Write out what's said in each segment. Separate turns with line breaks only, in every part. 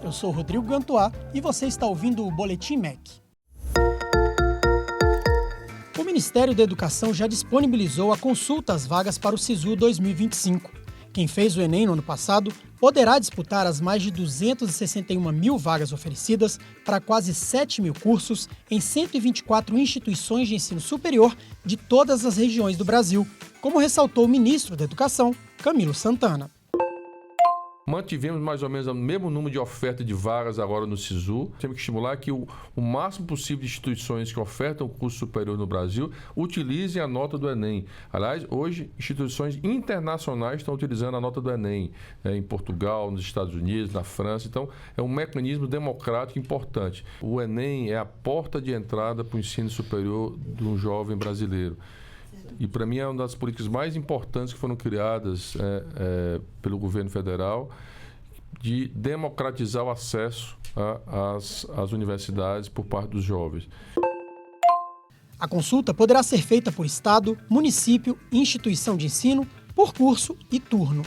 Eu sou Rodrigo Gantuá e você está ouvindo o Boletim MEC. O Ministério da Educação já disponibilizou a consulta às vagas para o SISU 2025. Quem fez o Enem no ano passado poderá disputar as mais de 261 mil vagas oferecidas para quase 7 mil cursos em 124 instituições de ensino superior de todas as regiões do Brasil, como ressaltou o ministro da Educação, Camilo Santana.
Mantivemos mais ou menos o mesmo número de oferta de vagas agora no SISU. Temos que estimular que o máximo possível de instituições que ofertam curso superior no Brasil utilizem a nota do Enem. Aliás, hoje, instituições internacionais estão utilizando a nota do Enem, em Portugal, nos Estados Unidos, na França. Então, é um mecanismo democrático importante. O Enem é a porta de entrada para o ensino superior de um jovem brasileiro. E, para mim, é uma das políticas mais importantes que foram criadas pelo governo federal de democratizar o acesso às universidades por parte dos jovens.
A consulta poderá ser feita por estado, município, instituição de ensino, por curso e turno.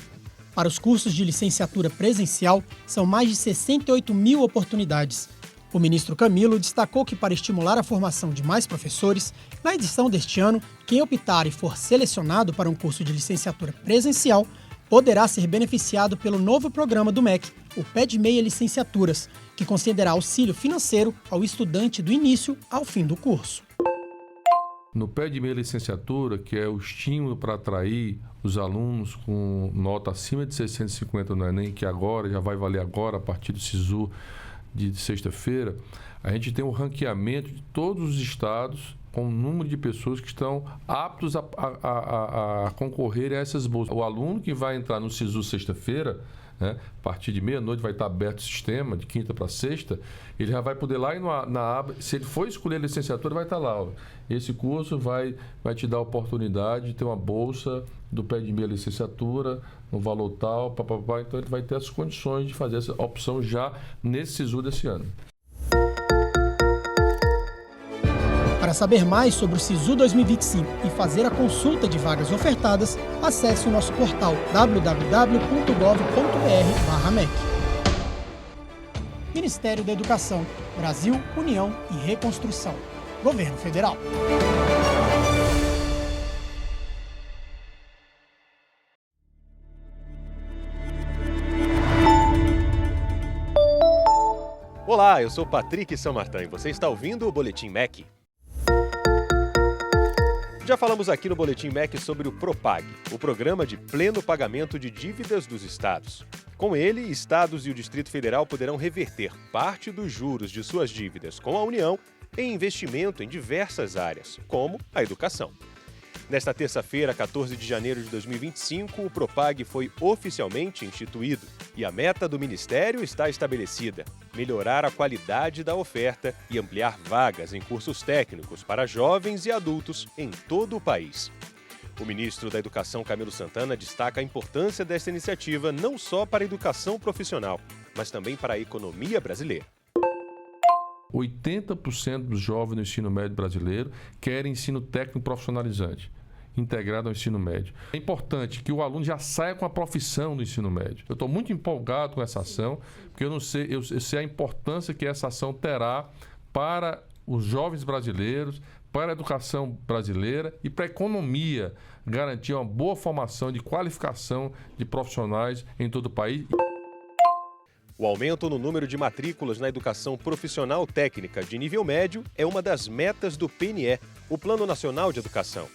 Para os cursos de licenciatura presencial, são mais de 68 mil oportunidades. O ministro Camilo destacou que, para estimular a formação de mais professores, na edição deste ano, quem optar e for selecionado para um curso de licenciatura presencial poderá ser beneficiado pelo novo programa do MEC, o Pé de Meia Licenciaturas, que concederá auxílio financeiro ao estudante do início ao fim do curso.
No Pé de Meia Licenciatura, que é o estímulo para atrair os alunos com nota acima de 650 no Enem, que agora já vai valer agora a partir do SISU, de sexta-feira, a gente tem um ranqueamento de todos os estados com o número de pessoas que estão aptos a concorrer a essas bolsas. O aluno que vai entrar no SISU sexta-feira, a partir de meia-noite vai estar aberto o sistema, de quinta para sexta, ele já vai poder lá na aba, se ele for escolher a licenciatura, vai estar lá. Esse curso vai te dar a oportunidade de ter uma bolsa do Pé de Meia Licenciatura, no valor tal, então ele vai ter as condições de fazer essa opção já nesse SISU desse ano.
Para saber mais sobre o SISU 2025 e fazer a consulta de vagas ofertadas, acesse o nosso portal www.gov.br/MEC. Ministério da Educação, Brasil, União e Reconstrução. Governo Federal.
Olá, eu sou Patrick Samartin e você está ouvindo o Boletim MEC. Já falamos aqui no Boletim MEC sobre o PROPAG, o Programa de Pleno Pagamento de Dívidas dos Estados. Com ele, estados e o Distrito Federal poderão reverter parte dos juros de suas dívidas com a União em investimento em diversas áreas, como a educação. Nesta terça-feira, 14 de janeiro de 2025, o PROPAG foi oficialmente instituído e a meta do Ministério está estabelecida: melhorar a qualidade da oferta e ampliar vagas em cursos técnicos para jovens e adultos em todo o país. O ministro da Educação, Camilo Santana, destaca a importância desta iniciativa não só para a educação profissional, mas também para a economia brasileira.
80% dos jovens no ensino médio brasileiro querem ensino técnico profissionalizante, integrado ao ensino médio. É importante que o aluno já saia com a profissão do ensino médio. Eu estou muito empolgado com essa ação, porque eu sei a importância que essa ação terá para os jovens brasileiros, para a educação brasileira e para a economia, garantir uma boa formação de qualificação de profissionais em todo o país.
O aumento no número de matrículas na educação profissional técnica de nível médio é uma das metas do PNE, o Plano Nacional de Educação.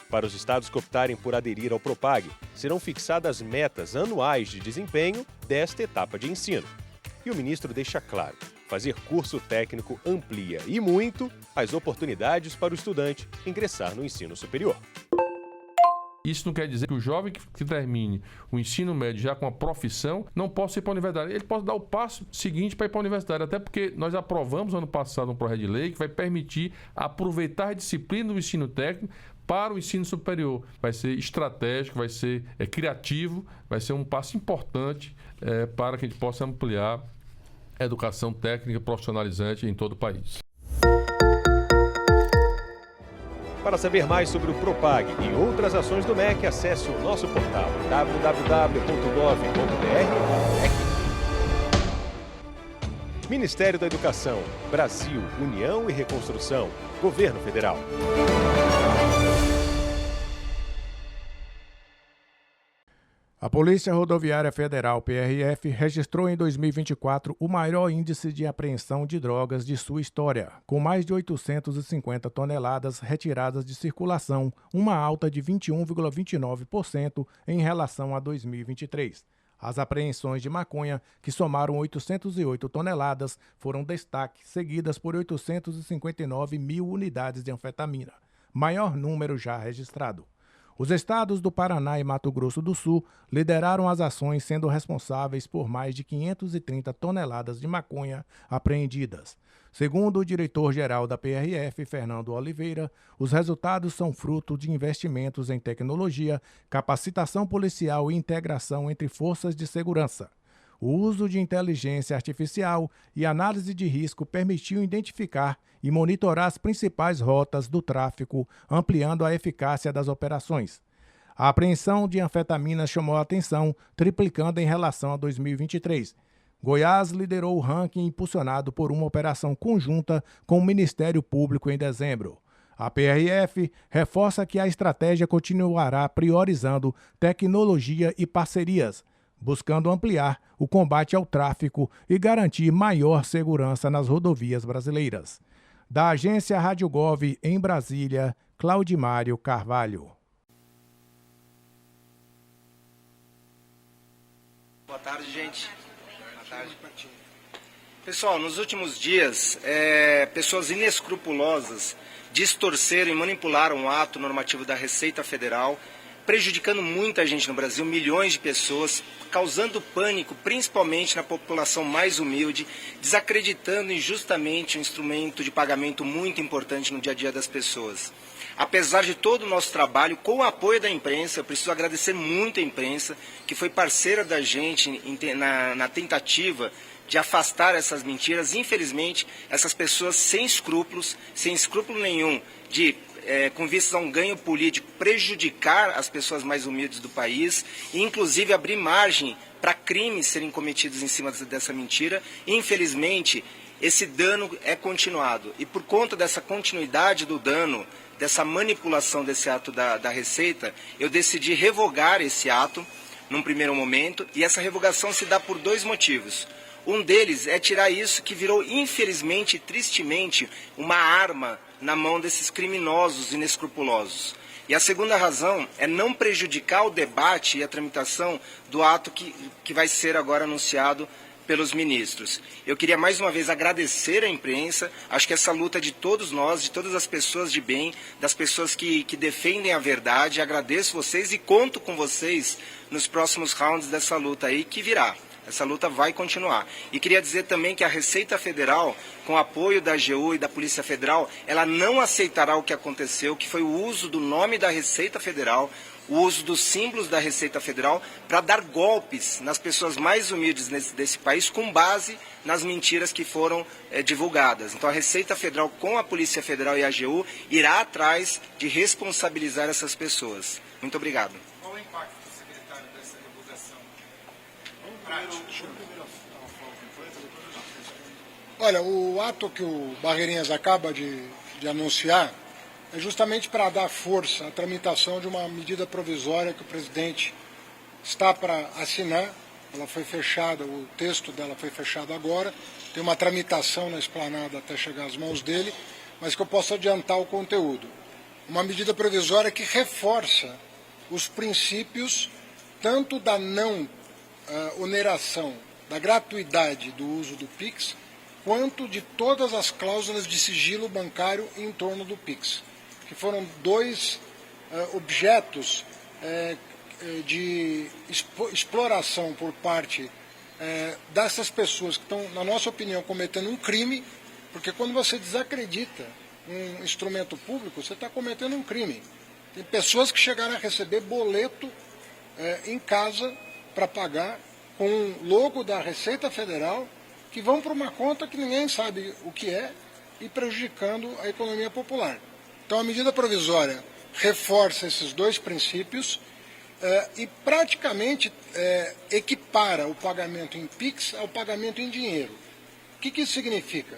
Para os estados que optarem por aderir ao PROPAG, serão fixadas metas anuais de desempenho desta etapa de ensino. E o ministro deixa claro: fazer curso técnico amplia e muito as oportunidades para o estudante ingressar no ensino superior.
Isso não quer dizer que o jovem que termine o ensino médio já com a profissão não possa ir para a universidade. Ele pode dar o passo seguinte para ir para a universidade, até porque nós aprovamos ano passado um projeto de lei que vai permitir aproveitar a disciplina do ensino técnico para o ensino superior. Vai ser estratégico, vai ser criativo, vai ser um passo importante para que a gente possa ampliar a educação técnica profissionalizante em todo o país.
Para saber mais sobre o PROPAG e outras ações do MEC, acesse o nosso portal www.gov.br/MEC. Ministério da Educação, Brasil, União e Reconstrução, Governo Federal.
A Polícia Rodoviária Federal, PRF, registrou em 2024 o maior índice de apreensão de drogas de sua história, com mais de 850 toneladas retiradas de circulação, uma alta de 21,29% em relação a 2023. As apreensões de maconha, que somaram 808 toneladas, foram destaque, seguidas por 859 mil unidades de anfetamina, maior número já registrado. Os estados do Paraná e Mato Grosso do Sul lideraram as ações, sendo responsáveis por mais de 530 toneladas de maconha apreendidas. Segundo o diretor-geral da PRF, Fernando Oliveira, os resultados são fruto de investimentos em tecnologia, capacitação policial e integração entre forças de segurança. O uso de inteligência artificial e análise de risco permitiu identificar e monitorar as principais rotas do tráfico, ampliando a eficácia das operações. A apreensão de anfetamina chamou a atenção, triplicando em relação a 2023. Goiás liderou o ranking impulsionado por uma operação conjunta com o Ministério Público em dezembro. A PRF reforça que a estratégia continuará priorizando tecnologia e parcerias, buscando ampliar o combate ao tráfico e garantir maior segurança nas rodovias brasileiras. Da agência Rádio Gov em Brasília, Claudimário Carvalho.
Boa tarde, gente. Boa tarde. Pessoal, nos últimos dias, pessoas inescrupulosas distorceram e manipularam o ato normativo da Receita Federal, prejudicando muita gente no Brasil, milhões de pessoas, causando pânico, principalmente na população mais humilde, desacreditando injustamente um instrumento de pagamento muito importante no dia a dia das pessoas. Apesar de todo o nosso trabalho, com o apoio da imprensa, eu preciso agradecer muito a imprensa, que foi parceira da gente na tentativa de afastar essas mentiras. Infelizmente, essas pessoas sem escrúpulo nenhum de com vistas a um ganho político, prejudicar as pessoas mais humildes do país e, inclusive, abrir margem para crimes serem cometidos em cima dessa mentira. Infelizmente, esse dano é continuado. E, por conta dessa continuidade do dano, dessa manipulação desse ato da Receita, eu decidi revogar esse ato num primeiro momento, e essa revogação se dá por dois motivos. Um deles é tirar isso que virou, infelizmente e tristemente, uma arma na mão desses criminosos inescrupulosos. E a segunda razão é não prejudicar o debate e a tramitação do ato que vai ser agora anunciado pelos ministros. Eu queria mais uma vez agradecer à imprensa, acho que essa luta é de todos nós, de todas as pessoas de bem, das pessoas que defendem a verdade. Agradeço vocês e conto com vocês nos próximos rounds dessa luta aí que virá. Essa luta vai continuar. E queria dizer também que a Receita Federal, com apoio da AGU e da Polícia Federal, ela não aceitará o que aconteceu, que foi o uso do nome da Receita Federal, o uso dos símbolos da Receita Federal para dar golpes nas pessoas mais humildes desse país com base nas mentiras que foram divulgadas. Então a Receita Federal, com a Polícia Federal e a AGU, irá atrás de responsabilizar essas pessoas. Muito obrigado.
Qual o impacto, secretário, dessa divulgação?
Olha, o ato que o Barreirinhas acaba de anunciar é justamente para dar força à tramitação de uma medida provisória que o presidente está para assinar. Ela foi fechada, o texto dela foi fechado agora, tem uma tramitação na esplanada até chegar às mãos dele, mas que eu posso adiantar o conteúdo. Uma medida provisória que reforça os princípios tanto da não oneração, da gratuidade do uso do PIX, quanto de todas as cláusulas de sigilo bancário em torno do PIX, que foram dois objetos de exploração por parte dessas pessoas que estão, na nossa opinião, cometendo um crime, porque quando você desacredita um instrumento público, você está cometendo um crime. Tem pessoas que chegaram a receber boleto em casa para pagar com o logo da Receita Federal, que vão para uma conta que ninguém sabe o que é e prejudicando a economia popular. Então a medida provisória reforça esses dois princípios e praticamente equipara o pagamento em PIX ao pagamento em dinheiro. que isso significa?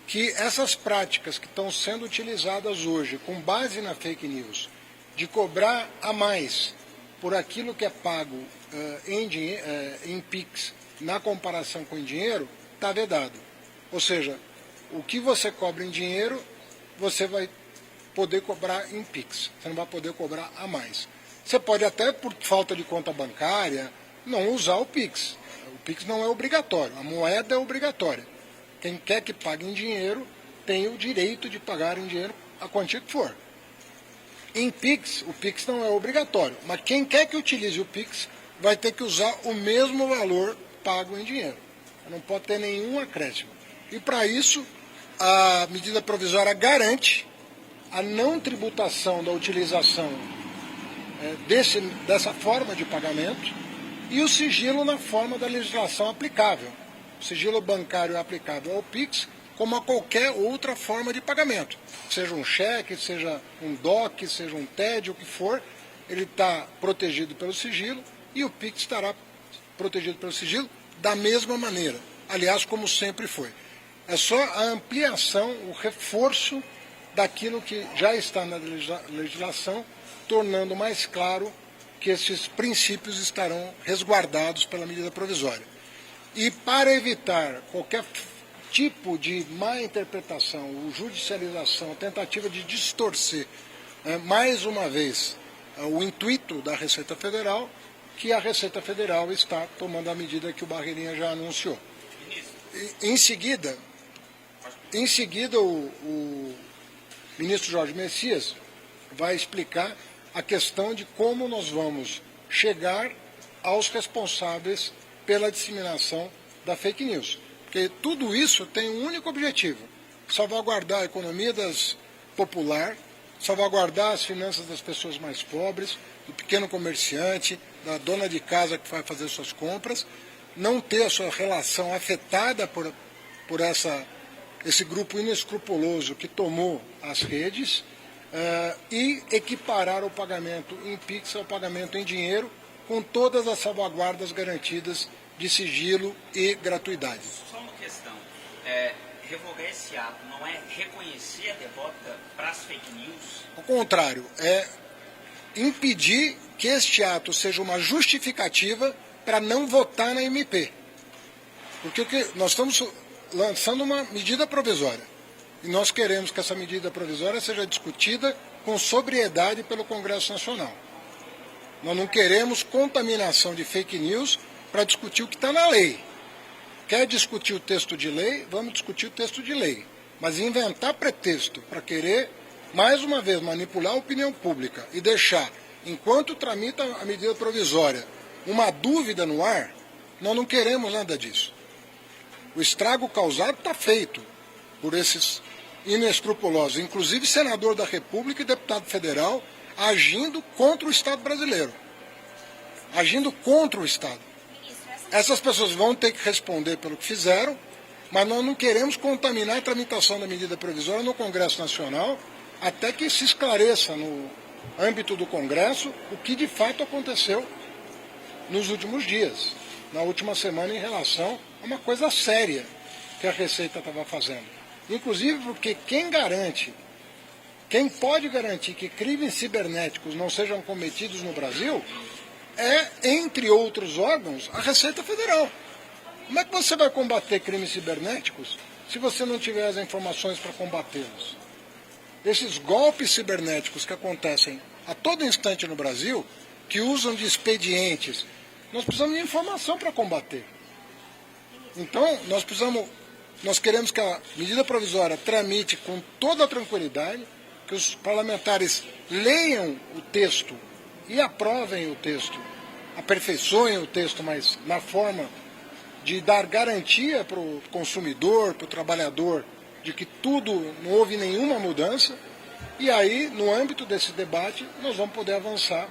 Que essas práticas que estão sendo utilizadas hoje, com base na fake news, de cobrar a mais por aquilo que é pago em PIX na comparação com em dinheiro, está vedado. Ou seja, o que você cobra em dinheiro, você vai poder cobrar em PIX. Você não vai poder cobrar a mais. Você pode até, por falta de conta bancária, não usar o PIX. O PIX não é obrigatório, a moeda é obrigatória. Quem quer que pague em dinheiro tem o direito de pagar em dinheiro a quantia que for. Em PIX, o PIX não é obrigatório, mas quem quer que utilize o PIX vai ter que usar o mesmo valor pago em dinheiro. Não pode ter nenhum acréscimo. E para isso, a medida provisória garante a não tributação da utilização dessa forma de pagamento e o sigilo na forma da legislação aplicável. O sigilo bancário é aplicável ao PIX como a qualquer outra forma de pagamento. Seja um cheque, seja um DOC, seja um TED, o que for, ele está protegido pelo sigilo e o PIX estará protegido pelo sigilo da mesma maneira. Aliás, como sempre foi. É só a ampliação, o reforço daquilo que já está na legislação, tornando mais claro que esses princípios estarão resguardados pela medida provisória. E para evitar qualquer tipo de má interpretação, ou judicialização, tentativa de distorcer, mais uma vez, o intuito da Receita Federal, que a Receita Federal está tomando a medida que o Barreirinha já anunciou. Em seguida, o ministro Jorge Messias vai explicar a questão de como nós vamos chegar aos responsáveis pela disseminação da fake news. Porque tudo isso tem um único objetivo: salvaguardar a economia popular, salvaguardar as finanças das pessoas mais pobres, do pequeno comerciante, da dona de casa que vai fazer suas compras, não ter a sua relação afetada por esse grupo inescrupuloso que tomou as redes e equiparar o pagamento em PIX ao pagamento em dinheiro, com todas as salvaguardas garantidas de sigilo e gratuidade.
Só uma questão, revogar esse ato não é reconhecer a derrota para as fake news?
Ao contrário, é impedir que este ato seja uma justificativa para não votar na MP. Porque nós estamos lançando uma medida provisória. E nós queremos que essa medida provisória seja discutida com sobriedade pelo Congresso Nacional. Nós não queremos contaminação de fake news para discutir o que está na lei. Quer discutir o texto de lei? Vamos discutir o texto de lei. Mas inventar pretexto para querer, mais uma vez, manipular a opinião pública e deixar, enquanto tramita a medida provisória, uma dúvida no ar, nós não queremos nada disso. O estrago causado está feito por esses inescrupulosos, inclusive senador da República e deputado federal, agindo contra o Estado brasileiro. Agindo contra o Estado. Essas pessoas vão ter que responder pelo que fizeram, mas nós não queremos contaminar a tramitação da medida provisória no Congresso Nacional, até que se esclareça no âmbito do Congresso o que de fato aconteceu nos últimos dias, na última semana, em relação a uma coisa séria que a Receita estava fazendo. Inclusive porque quem pode garantir que crimes cibernéticos não sejam cometidos no Brasil é, entre outros órgãos, a Receita Federal. Como é que você vai combater crimes cibernéticos se você não tiver as informações para combatê-los? Esses golpes cibernéticos que acontecem a todo instante no Brasil, que usam de expedientes, nós precisamos de informação para combater. Então, nós queremos que a medida provisória tramite com toda a tranquilidade, que os parlamentares leiam o texto e aprovem o texto, aperfeiçoem o texto, mas na forma de dar garantia para o consumidor, para o trabalhador, de que não houve nenhuma mudança, e aí, no âmbito desse debate, nós vamos poder avançar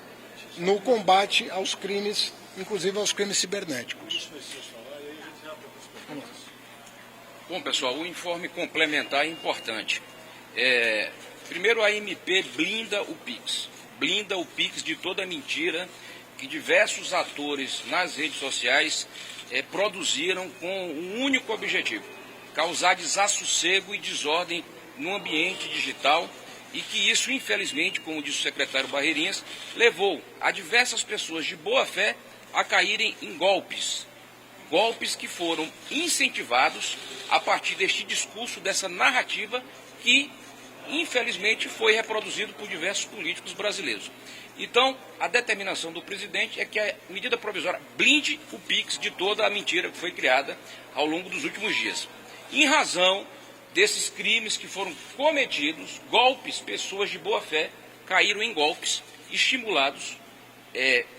no combate aos crimes, inclusive aos crimes cibernéticos.
Bom, pessoal, o informe complementar é importante. Primeiro, a MP blinda o PIX de toda mentira que diversos atores nas redes sociais produziram com um único objetivo: causar desassossego e desordem no ambiente digital e que isso, infelizmente, como disse o secretário Barreirinhas, levou a diversas pessoas de boa fé a caírem em golpes. Golpes que foram incentivados a partir deste discurso, dessa narrativa que, infelizmente, foi reproduzido por diversos políticos brasileiros. Então, a determinação do presidente é que a medida provisória blinde o PIX de toda a mentira que foi criada ao longo dos últimos dias. Em razão desses crimes que foram cometidos, golpes, pessoas de boa fé caíram em golpes estimulados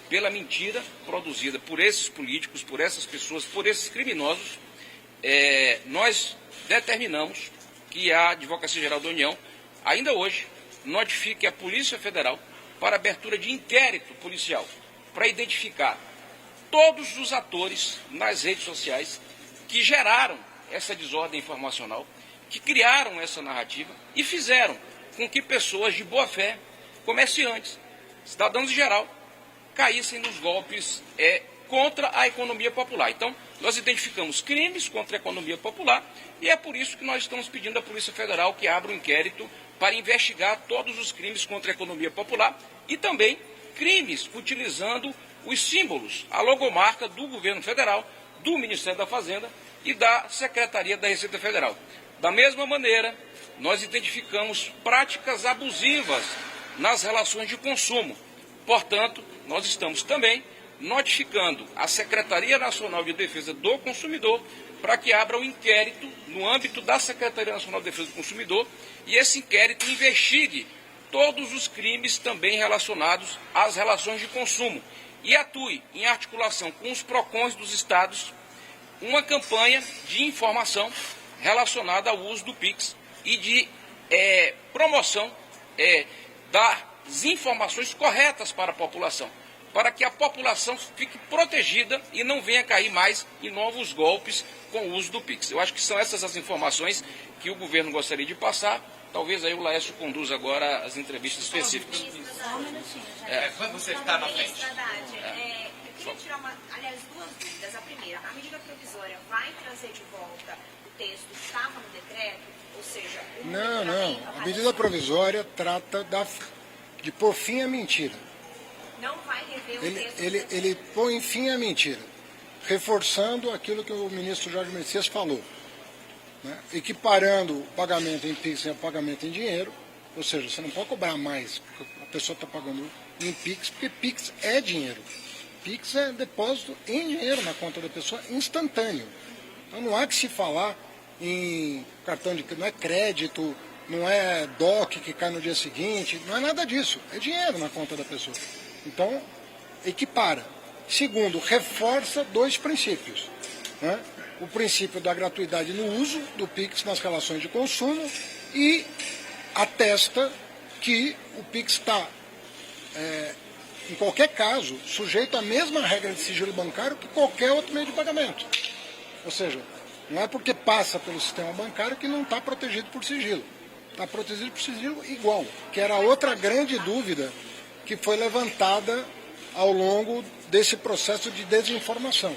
pela mentira produzida por esses políticos, por essas pessoas, por esses criminosos. Nós determinamos que a Advocacia Geral da União, ainda hoje, notifique a Polícia Federal para abertura de inquérito policial, para identificar todos os atores nas redes sociais que geraram essa desordem informacional, que criaram essa narrativa e fizeram com que pessoas de boa fé, comerciantes, cidadãos em geral, caíssem nos golpes contra a economia popular. Então, nós identificamos crimes contra a economia popular e é por isso que nós estamos pedindo à Polícia Federal que abra um inquérito para investigar todos os crimes contra a economia popular e também crimes utilizando os símbolos, a logomarca do governo federal, do Ministério da Fazenda e da Secretaria da Receita Federal. Da mesma maneira, nós identificamos práticas abusivas nas relações de consumo. Portanto, nós estamos também notificando a Secretaria Nacional de Defesa do Consumidor para que abra um inquérito no âmbito da Secretaria Nacional de Defesa do Consumidor e esse inquérito investigue todos os crimes também relacionados às relações de consumo e atue em articulação com os PROCONs dos estados uma campanha de informação relacionada ao uso do PIX e de promoção das informações corretas para a população, para que a população fique protegida e não venha cair mais em novos golpes com o uso do PIX. Eu acho que são essas as informações que o governo gostaria de passar. Talvez aí o Laércio conduza agora as entrevistas específicas.
Só um minutinho,
quando você está na frente.
Eu queria tirar duas dúvidas. A primeira, a medida provisória vai trazer de volta o texto que estava no decreto? Ou seja,
Não. A medida provisória trata de pôr fim à mentira.
Não vai rever o texto?
Ele põe fim à mentira, reforçando aquilo que o ministro Jorge Messias falou, né? Equiparando o pagamento em PIX ao pagamento em dinheiro, ou seja, você não pode cobrar mais, porque a pessoa está pagando em PIX, porque PIX é dinheiro. PIX é depósito em dinheiro na conta da pessoa instantâneo. Então não há que se falar em cartão de crédito, não é crédito, não é DOC que cai no dia seguinte, não é nada disso, é dinheiro na conta da pessoa. Então, equipara. Segundo, reforça dois princípios, né? O princípio da gratuidade no uso do PIX nas relações de consumo e atesta que o PIX está, em qualquer caso, sujeito à mesma regra de sigilo bancário que qualquer outro meio de pagamento. Ou seja, não é porque passa pelo sistema bancário que não está protegido por sigilo. Está protegido por sigilo igual, que era outra grande dúvida que foi levantada ao longo desse processo de desinformação.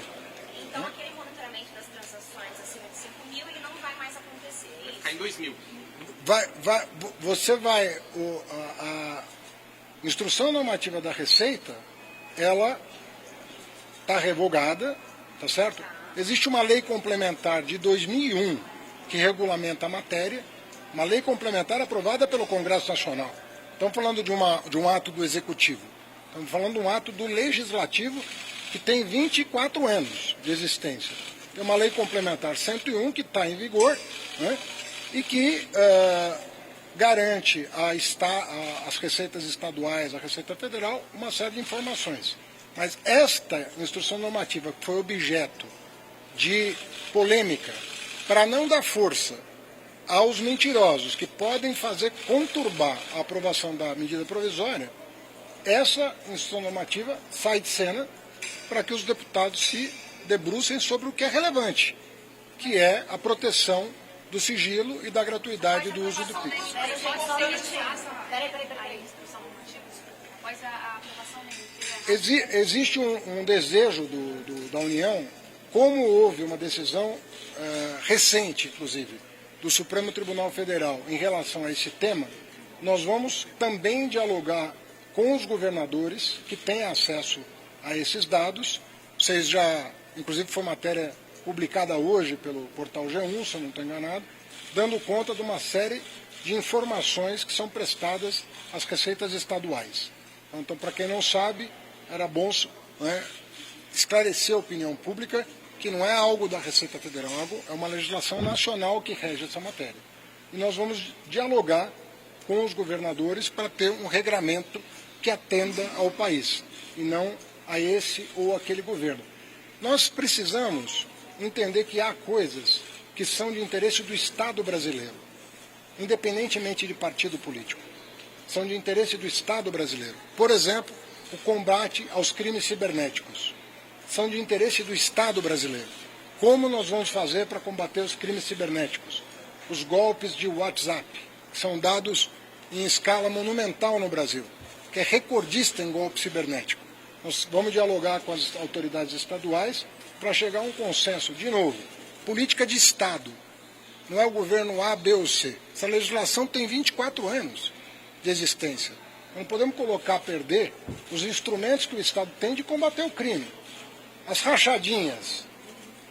Então, aquele monitoramento das transações acima de 5 mil, ele não vai mais acontecer, é isso?
Está em 2 mil.
A instrução normativa da Receita, ela está revogada, tá certo? Existe uma lei complementar de 2001 que regulamenta a matéria, uma lei complementar aprovada pelo Congresso Nacional. Estamos falando de um ato do Executivo. Estamos falando de um ato do Legislativo que tem 24 anos de existência. Tem uma lei complementar 101 que está em vigor, né, e que garante às receitas estaduais, à Receita Federal, uma série de informações. Mas esta instrução normativa que foi objeto de polêmica, para não dar força aos mentirosos que podem fazer conturbar a aprovação da medida provisória, essa instrução normativa sai de cena para que os deputados se debrucem sobre o que é relevante, que é a proteção do sigilo e da gratuidade do uso do PIX. Existe um desejo da União como houve uma decisão recente, inclusive, do Supremo Tribunal Federal em relação a esse tema, nós vamos também dialogar com os governadores que têm acesso a esses dados. Vocês já, inclusive foi matéria publicada hoje pelo portal G1, se eu não estou enganado, dando conta de uma série de informações que são prestadas às receitas estaduais. Então, para quem não sabe, era bom esclarecer a opinião pública que não é algo da Receita Federal, é uma legislação nacional que rege essa matéria. E nós vamos dialogar com os governadores para ter um regramento que atenda ao país, e não a esse ou aquele governo. Nós precisamos entender que há coisas que são de interesse do Estado brasileiro, independentemente de partido político. São de interesse do Estado brasileiro. Por exemplo, o combate aos crimes cibernéticos. São de interesse do Estado brasileiro. Como nós vamos fazer para combater os crimes cibernéticos? Os golpes de WhatsApp, que são dados em escala monumental no Brasil, que é recordista em golpe cibernético. Nós vamos dialogar com as autoridades estaduais para chegar a um consenso. De novo, política de Estado. Não é o governo A, B ou C. Essa legislação tem 24 anos de existência. Não podemos colocar a perder os instrumentos que o Estado tem de combater o crime. As rachadinhas,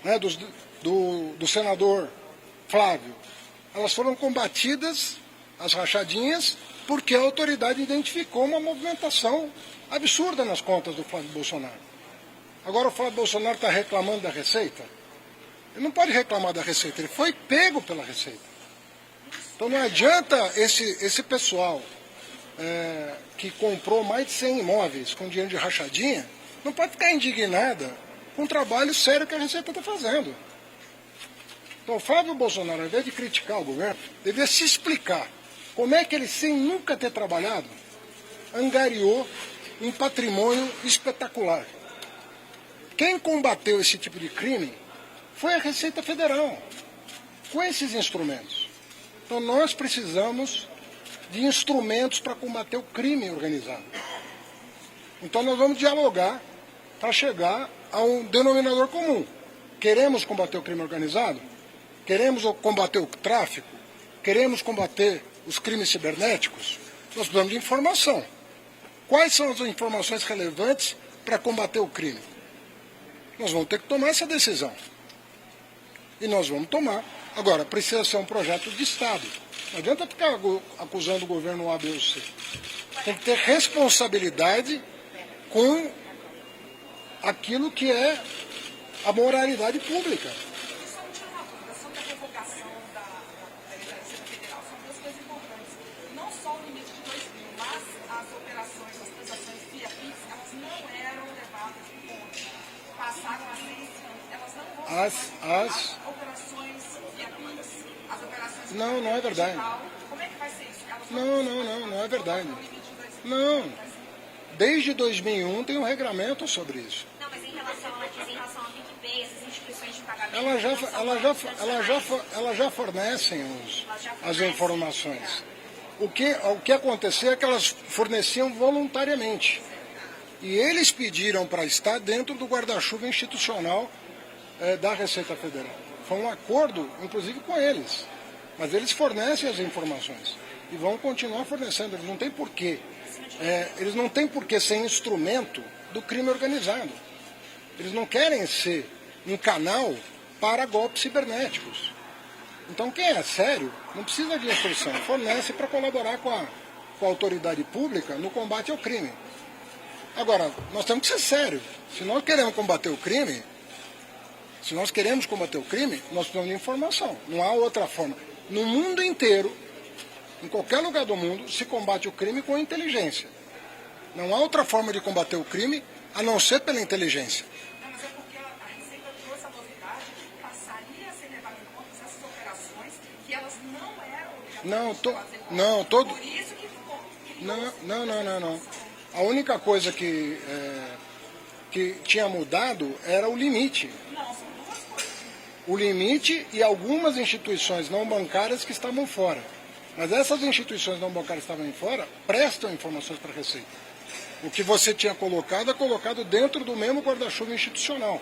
né, do senador Flávio, elas foram combatidas, as rachadinhas, porque a autoridade identificou uma movimentação absurda nas contas do Flávio Bolsonaro. Agora o Flávio Bolsonaro está reclamando da Receita? Ele não pode reclamar da Receita, ele foi pego pela Receita. Então não adianta esse pessoal que comprou mais de 100 imóveis com dinheiro de rachadinha, não pode ficar indignada com o trabalho sério que a Receita está fazendo. Então o Flávio Bolsonaro, ao invés de criticar o governo, deveria se explicar como é que ele, sem nunca ter trabalhado, angariou um patrimônio espetacular. Quem combateu esse tipo de crime foi a Receita Federal, com esses instrumentos. Então nós precisamos de instrumentos para combater o crime organizado. Então nós vamos dialogar para chegar a um denominador comum. Queremos combater o crime organizado? Queremos combater o tráfico? Queremos combater os crimes cibernéticos? Nós precisamos de informação. Quais são as informações relevantes para combater o crime? Nós vamos ter que tomar essa decisão. E nós vamos tomar. Agora, precisa ser um projeto de Estado. Não adianta ficar acusando o governo A, B ou C. Tem que ter responsabilidade com aquilo que é a moralidade pública.
Sobre a revogação da Receita Federal, são duas coisas importantes. Não só o limite de 2 mil, mas as operações, as transações via Pix, elas não eram levadas em conta. Passaram a ser esse ano. Elas não vão as operações via Pix, as operações
não é verdade.
Digital. Como é que vai ser isso?
Não é verdade. Não. Desde 2001 tem um regramento sobre isso.
Não, mas em relação ao PicPay, essas instituições de pagamento...
Elas já fornecem as informações. O que aconteceu é que elas forneciam voluntariamente. E eles pediram para estar dentro do guarda-chuva institucional da Receita Federal. Foi um acordo, inclusive, com eles. Mas eles fornecem as informações. E vão continuar fornecendo. Eles não têm porquê. Eles não têm por que ser instrumento do crime organizado. Eles não querem ser um canal para golpes cibernéticos. Então quem é sério não precisa de instrução, fornece para colaborar com a autoridade pública no combate ao crime. Agora, nós temos que ser sérios. Se nós queremos combater o crime, nós precisamos de informação. Não há outra forma. No mundo inteiro, em qualquer lugar do mundo, se combate o crime com inteligência. Não há outra forma de combater o crime a não ser pela inteligência.
Não, mas é porque a Receita trouxe a novidade de que passaria a ser levado em conta essas operações que elas não eram obrigatórias.
Por isso que não. A única coisa que tinha mudado era o limite.
Não, são duas coisas.
O limite e algumas instituições não bancárias que estavam fora. Mas essas instituições não bancárias que estavam fora prestam informações para a Receita. O que você tinha colocado é colocado dentro do mesmo guarda-chuva institucional.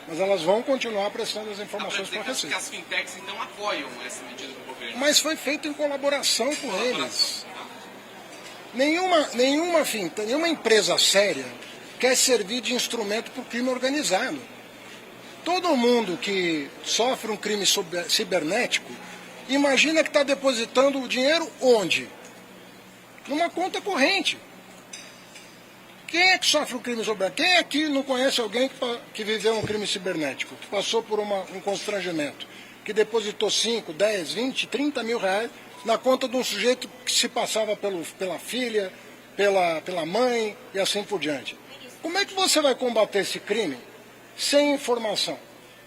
mas elas vão continuar prestando as informações para a Receita.
Que as fintechs, então, apoiam essa medida do governo.
Mas foi feito em colaboração com eles. Nenhuma empresa séria quer servir de instrumento para o crime organizado. Todo mundo que sofre um crime cibernético, imagina que está depositando o dinheiro onde? Numa conta corrente. Quem é que sofre um crime cibernético? Quem aqui não conhece alguém que viveu um crime cibernético, que passou por um constrangimento, que depositou 5, 10, 20, 30 mil reais na conta de um sujeito que se passava pela filha, pela mãe e assim por diante? Como é que você vai combater esse crime sem informação?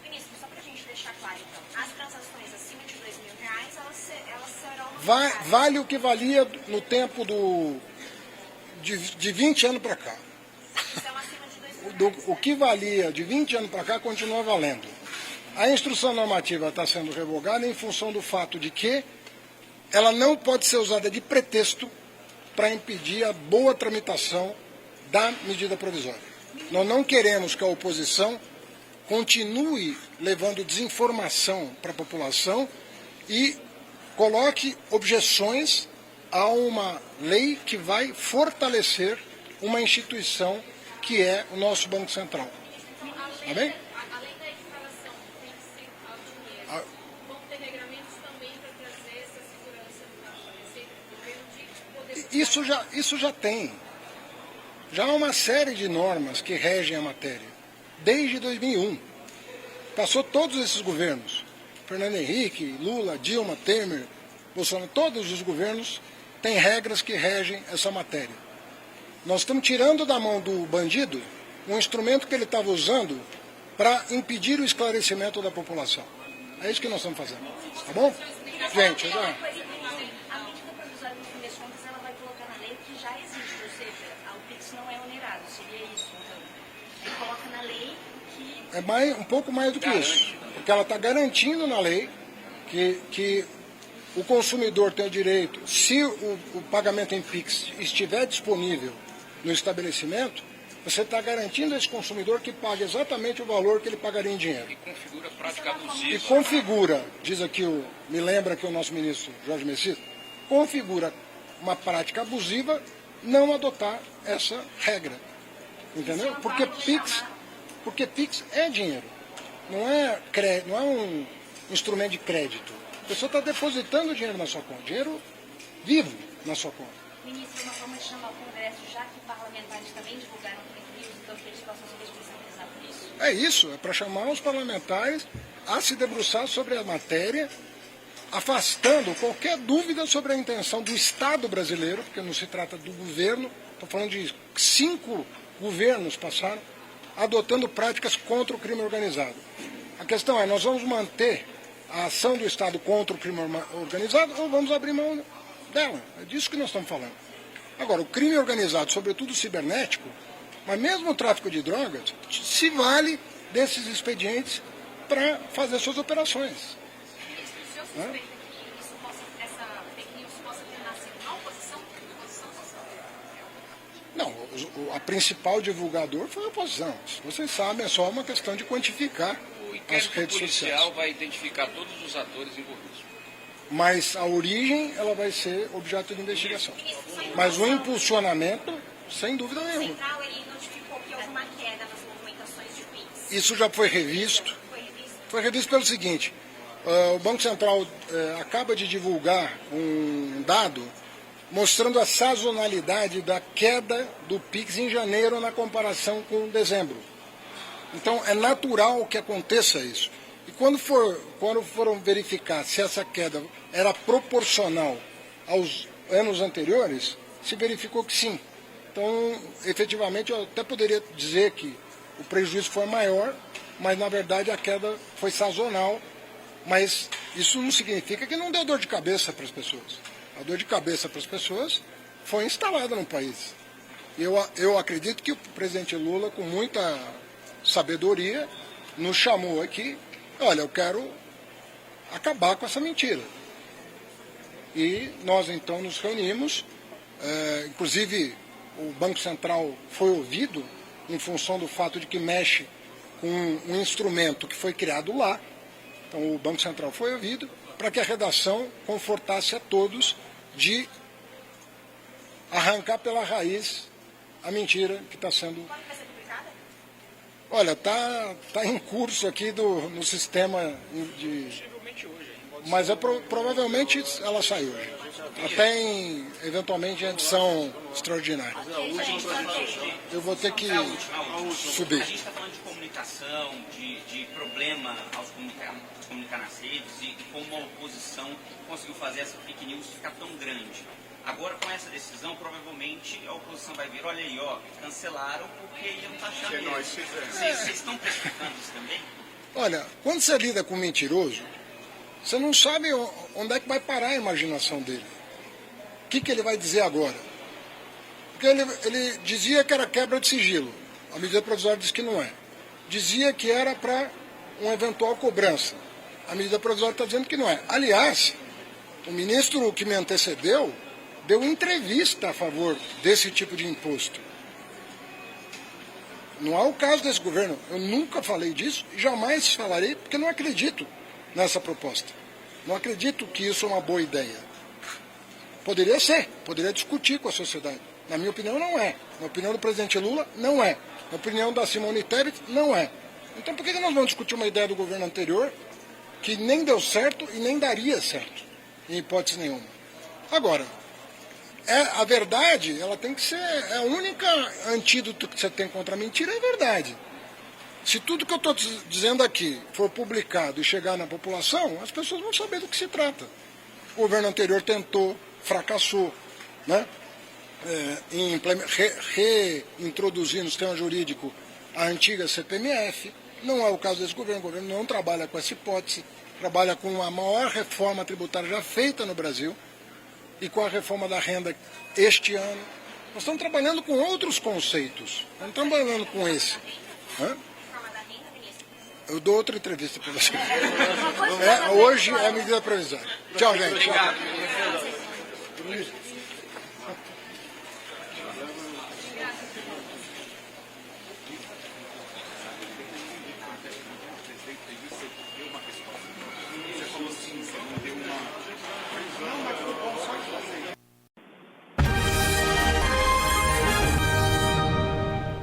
Ministro, só para a gente deixar claro, então, as transações acima de R$ 2.000, elas serão...
Vale o que valia no tempo de 20 anos para cá.
São acima de R$ 2.000.
O que valia de 20 anos para cá continua valendo. A instrução normativa está sendo revogada em função do fato de que ela não pode ser usada de pretexto para impedir a boa tramitação da medida provisória. Nós não queremos que a oposição continue levando desinformação para a população e coloque objeções a uma lei que vai fortalecer uma instituição que é o nosso Banco Central. Tá bem?
Além da equiparação, tem que ser ao dinheiro. Vão ter regramentos também para trazer essa segurança para a Receita do governo de poder...
Isso já tem. Já há uma série de normas que regem a matéria, desde 2001. Passou todos esses governos, Fernando Henrique, Lula, Dilma, Temer, Bolsonaro, todos os governos têm regras que regem essa matéria. Nós estamos tirando da mão do bandido um instrumento que ele estava usando para impedir o esclarecimento da população. É isso que nós estamos fazendo. Tá bom? Gente, já...
A medida provisória, no fim das contas, ela vai colocar na lei o que já existe, ou seja, o PIX não é onerado, seria isso, então. Ele coloca na lei que...
É um pouco mais do que isso, porque ela está garantindo na lei que o consumidor tem o direito, se o pagamento em PIX estiver disponível no estabelecimento, você está garantindo a esse consumidor que pague exatamente o valor que ele pagaria em dinheiro.
E configura prática abusiva.
E configura, diz aqui, me lembra que o nosso ministro Jorge Messias, configura uma prática abusiva não adotar essa regra. Entendeu? Porque PIX é dinheiro, não é um instrumento de crédito. A pessoa está depositando dinheiro na sua conta, dinheiro vivo na sua conta.
Ministro, uma forma de chamar o Congresso, já que parlamentares também divulgaram fake news, então que eles possam se responsabilizar por isso?
É isso, é para chamar os parlamentares a se debruçar sobre a matéria, afastando qualquer dúvida sobre a intenção do Estado brasileiro, porque não se trata do governo, estou falando de 5 governos passaram, adotando práticas contra o crime organizado. A questão é, nós vamos manter a ação do Estado contra o crime organizado ou vamos abrir mão dela? É disso que nós estamos falando. Agora, o crime organizado, sobretudo o cibernético, mas mesmo o tráfico de drogas, se vale desses expedientes para fazer suas operações.
O senhor suspeita que essa fake news possa ter nascido na oposição?
Não, a principal divulgador foi a oposição. Vocês sabem, é só uma questão de quantificar as redes
O policial
sociais.
vai identificar todos os atores envolvidos.
Mas a origem, ela vai ser objeto de investigação. Mas o impulsionamento, sem dúvida
O
nenhuma.
Central, ele notificou que houve uma queda nas movimentações de PIX.
Isso já foi revisto. Foi revisto pelo seguinte, o Banco Central acaba de divulgar um dado mostrando a sazonalidade da queda do PIX em janeiro na comparação com dezembro. Então é natural que aconteça isso. E quando foram verificar se essa queda era proporcional aos anos anteriores, se verificou que sim. Então, efetivamente, eu até poderia dizer que o prejuízo foi maior, mas na verdade a queda foi sazonal. Mas isso não significa que não deu dor de cabeça para as pessoas. A dor de cabeça para as pessoas foi instalada no país. Eu acredito que o presidente Lula, com muita sabedoria, nos chamou aqui, olha, eu quero acabar com essa mentira. E nós então nos reunimos, inclusive o Banco Central foi ouvido em função do fato de que mexe com um instrumento que foi criado lá, então o Banco Central foi ouvido, para que a redação confortasse a todos de arrancar pela raiz a mentira que está sendo... Olha, está em curso aqui no sistema de... Mas provavelmente ela sai hoje. Até eventualmente em edição extraordinária. Eu vou ter que subir.
A gente está falando de comunicação, de problema aos comunicar nas redes e como a oposição conseguiu fazer essa fake news ficar tão grande. Agora, com essa decisão, provavelmente a oposição vai vir, olha aí, ó, cancelaram porque iam taxar mesmo. Vocês estão precificando isso também?
Olha, quando você lida com um mentiroso, você não sabe onde é que vai parar a imaginação dele. O que ele vai dizer agora? Porque ele dizia que era quebra de sigilo. A medida provisória diz que não é. Dizia que era para uma eventual cobrança. A medida provisória está dizendo que não é. Aliás, o ministro que me antecedeu deu entrevista a favor desse tipo de imposto. Não há o caso desse governo. Eu nunca falei disso e jamais falarei, porque não acredito nessa proposta. Não acredito que isso é uma boa ideia. Poderia ser, poderia discutir com a sociedade. Na minha opinião, não é. Na opinião do presidente Lula, não é. Na opinião da Simone Tebet, não é. Então, por que nós vamos discutir uma ideia do governo anterior que nem deu certo e nem daria certo, em hipótese nenhuma? Agora, a verdade, ela tem que ser a única antídoto que você tem contra a mentira, é a verdade. Se tudo que eu estou dizendo aqui for publicado e chegar na população, as pessoas vão saber do que se trata. O governo anterior tentou, fracassou, né? Em reintroduzir no sistema jurídico a antiga CPMF. Não é o caso desse governo. O governo não trabalha com essa hipótese, trabalha com a maior reforma tributária já feita no Brasil e com a reforma da renda este ano. Nós estamos trabalhando com outros conceitos, não estamos trabalhando com esse. Né? Eu dou outra entrevista para você. Hoje é a medida provisória. Tchau, gente.
Obrigado.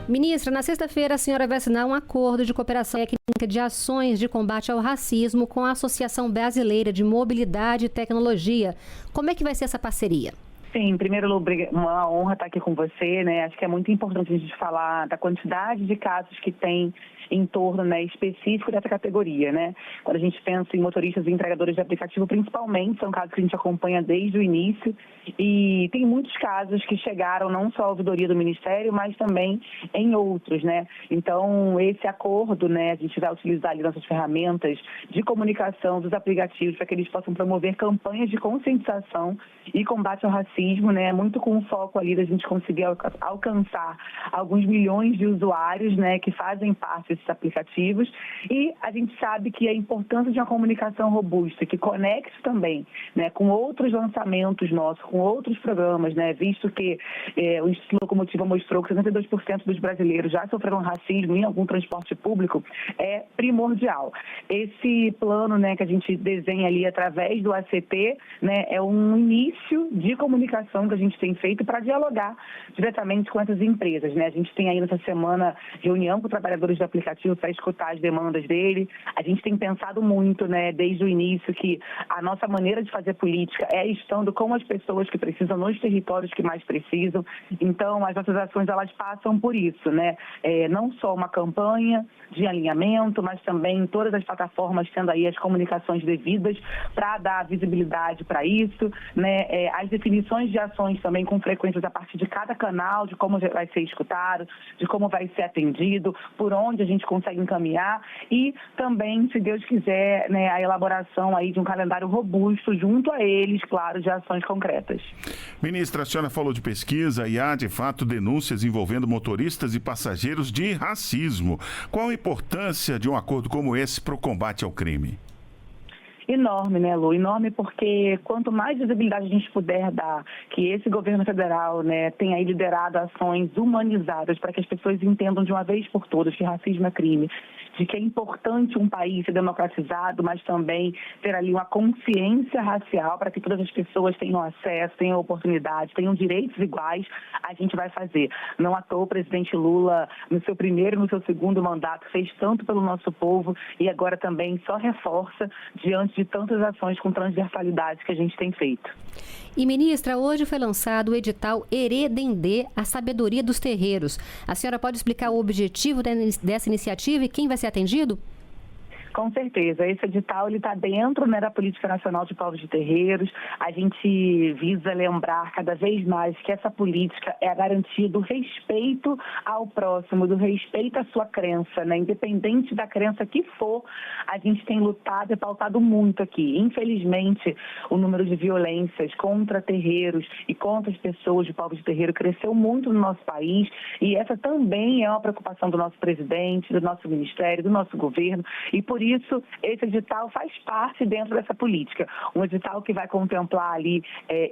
Ministra, na sexta-feira a senhora vai assinar um acordo de cooperação técnica de ações de combate ao racismo com a Associação Brasileira de Mobilidade e Tecnologia. Como é que vai ser essa parceria?
Sim, em primeiro lugar, uma honra estar aqui com você, né? Acho que é muito importante a gente falar da quantidade de casos que tem em torno, né, específico dessa categoria, né? Quando a gente pensa em motoristas e entregadores de aplicativo, principalmente, são casos que a gente acompanha desde o início e tem muitos casos que chegaram não só à ouvidoria do Ministério, mas também em outros, né? Então, esse acordo, né, a gente vai utilizar ali nossas ferramentas de comunicação dos aplicativos para que eles possam promover campanhas de conscientização e combate ao racismo, né? Muito com o foco ali da gente conseguir alcançar alguns milhões de usuários, né, que fazem parte desses aplicativos, e a gente sabe que a importância de uma comunicação robusta, que conecte também, né, com outros lançamentos nossos, com outros programas, né, visto que o Instituto Locomotiva mostrou que 62% dos brasileiros já sofreram racismo em algum transporte público, é primordial. Esse plano, né, que a gente desenha ali através do ACT, né, é um início de comunicação que a gente tem feito para dialogar diretamente com essas empresas, né? A gente tem aí nessa semana reunião com trabalhadores de aplicativo para escutar as demandas dele. A gente tem pensado muito, né, desde o início, que a nossa maneira de fazer política é estando com as pessoas que precisam nos territórios que mais precisam. Então, as nossas ações, elas passam por isso, né? Não só uma campanha de alinhamento, mas também todas as plataformas tendo aí as comunicações devidas para dar visibilidade para isso, né? As definições de ações também com frequências a partir de cada canal, de como vai ser escutado, de como vai ser atendido, por onde a gente consegue encaminhar e também, se Deus quiser, né, a elaboração aí de um calendário robusto junto a eles, claro, de ações concretas.
Ministra, a senhora falou de pesquisa e há, de fato, denúncias envolvendo motoristas e passageiros de racismo. Qual a importância de um acordo como esse para o combate ao crime?
Enorme, né, Lu? Enorme porque quanto mais visibilidade a gente puder dar, que esse governo federal, né, tenha aí liderado ações humanizadas para que as pessoas entendam de uma vez por todas que racismo é crime, de que é importante um país ser democratizado, mas também ter ali uma consciência racial para que todas as pessoas tenham acesso, tenham oportunidade, tenham direitos iguais, a gente vai fazer. Não à toa o presidente Lula, no seu primeiro e no seu segundo mandato, fez tanto pelo nosso povo e agora também só reforça diante de tantas ações com transversalidade que a gente tem feito.
E, ministra, hoje foi lançado o edital Heredendê, a sabedoria dos terreiros. A senhora pode explicar o objetivo dessa iniciativa e quem vai ser atendido?
Com certeza. Esse edital está dentro, né, da Política Nacional de Povos de Terreiros. A gente visa lembrar cada vez mais que essa política é a garantia do respeito ao próximo, do respeito à sua crença, né? Independente da crença que for, a gente tem lutado e pautado muito aqui. Infelizmente, o número de violências contra terreiros e contra as pessoas de povos de terreiro cresceu muito no nosso país e essa também é uma preocupação do nosso presidente, do nosso ministério, do nosso governo e por isso, esse edital faz parte dentro dessa política. Um edital que vai contemplar ali,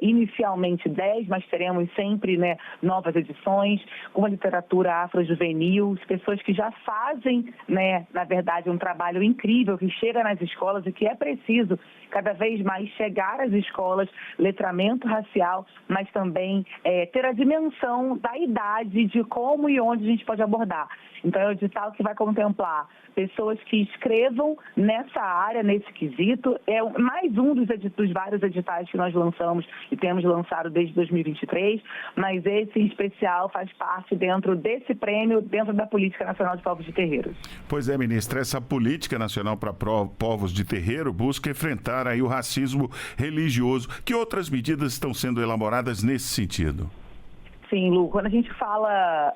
inicialmente 10, mas teremos sempre, né, novas edições, com uma literatura afrojuvenil, pessoas que já fazem, né, na verdade, um trabalho incrível, que chega nas escolas e que é preciso cada vez mais chegar às escolas, letramento racial, mas também ter a dimensão da idade, de como e onde a gente pode abordar. Então, é um edital que vai contemplar pessoas que escrevam nessa área, nesse quesito. É mais um dos vários editais que nós lançamos e temos lançado desde 2023, mas esse em especial faz parte dentro desse prêmio, dentro da Política Nacional de Povos de Terreiros.
Pois é, ministra, essa Política Nacional para Povos de Terreiro busca enfrentar aí o racismo religioso. Que outras medidas estão sendo elaboradas nesse sentido?
Sim, Lu, quando a gente fala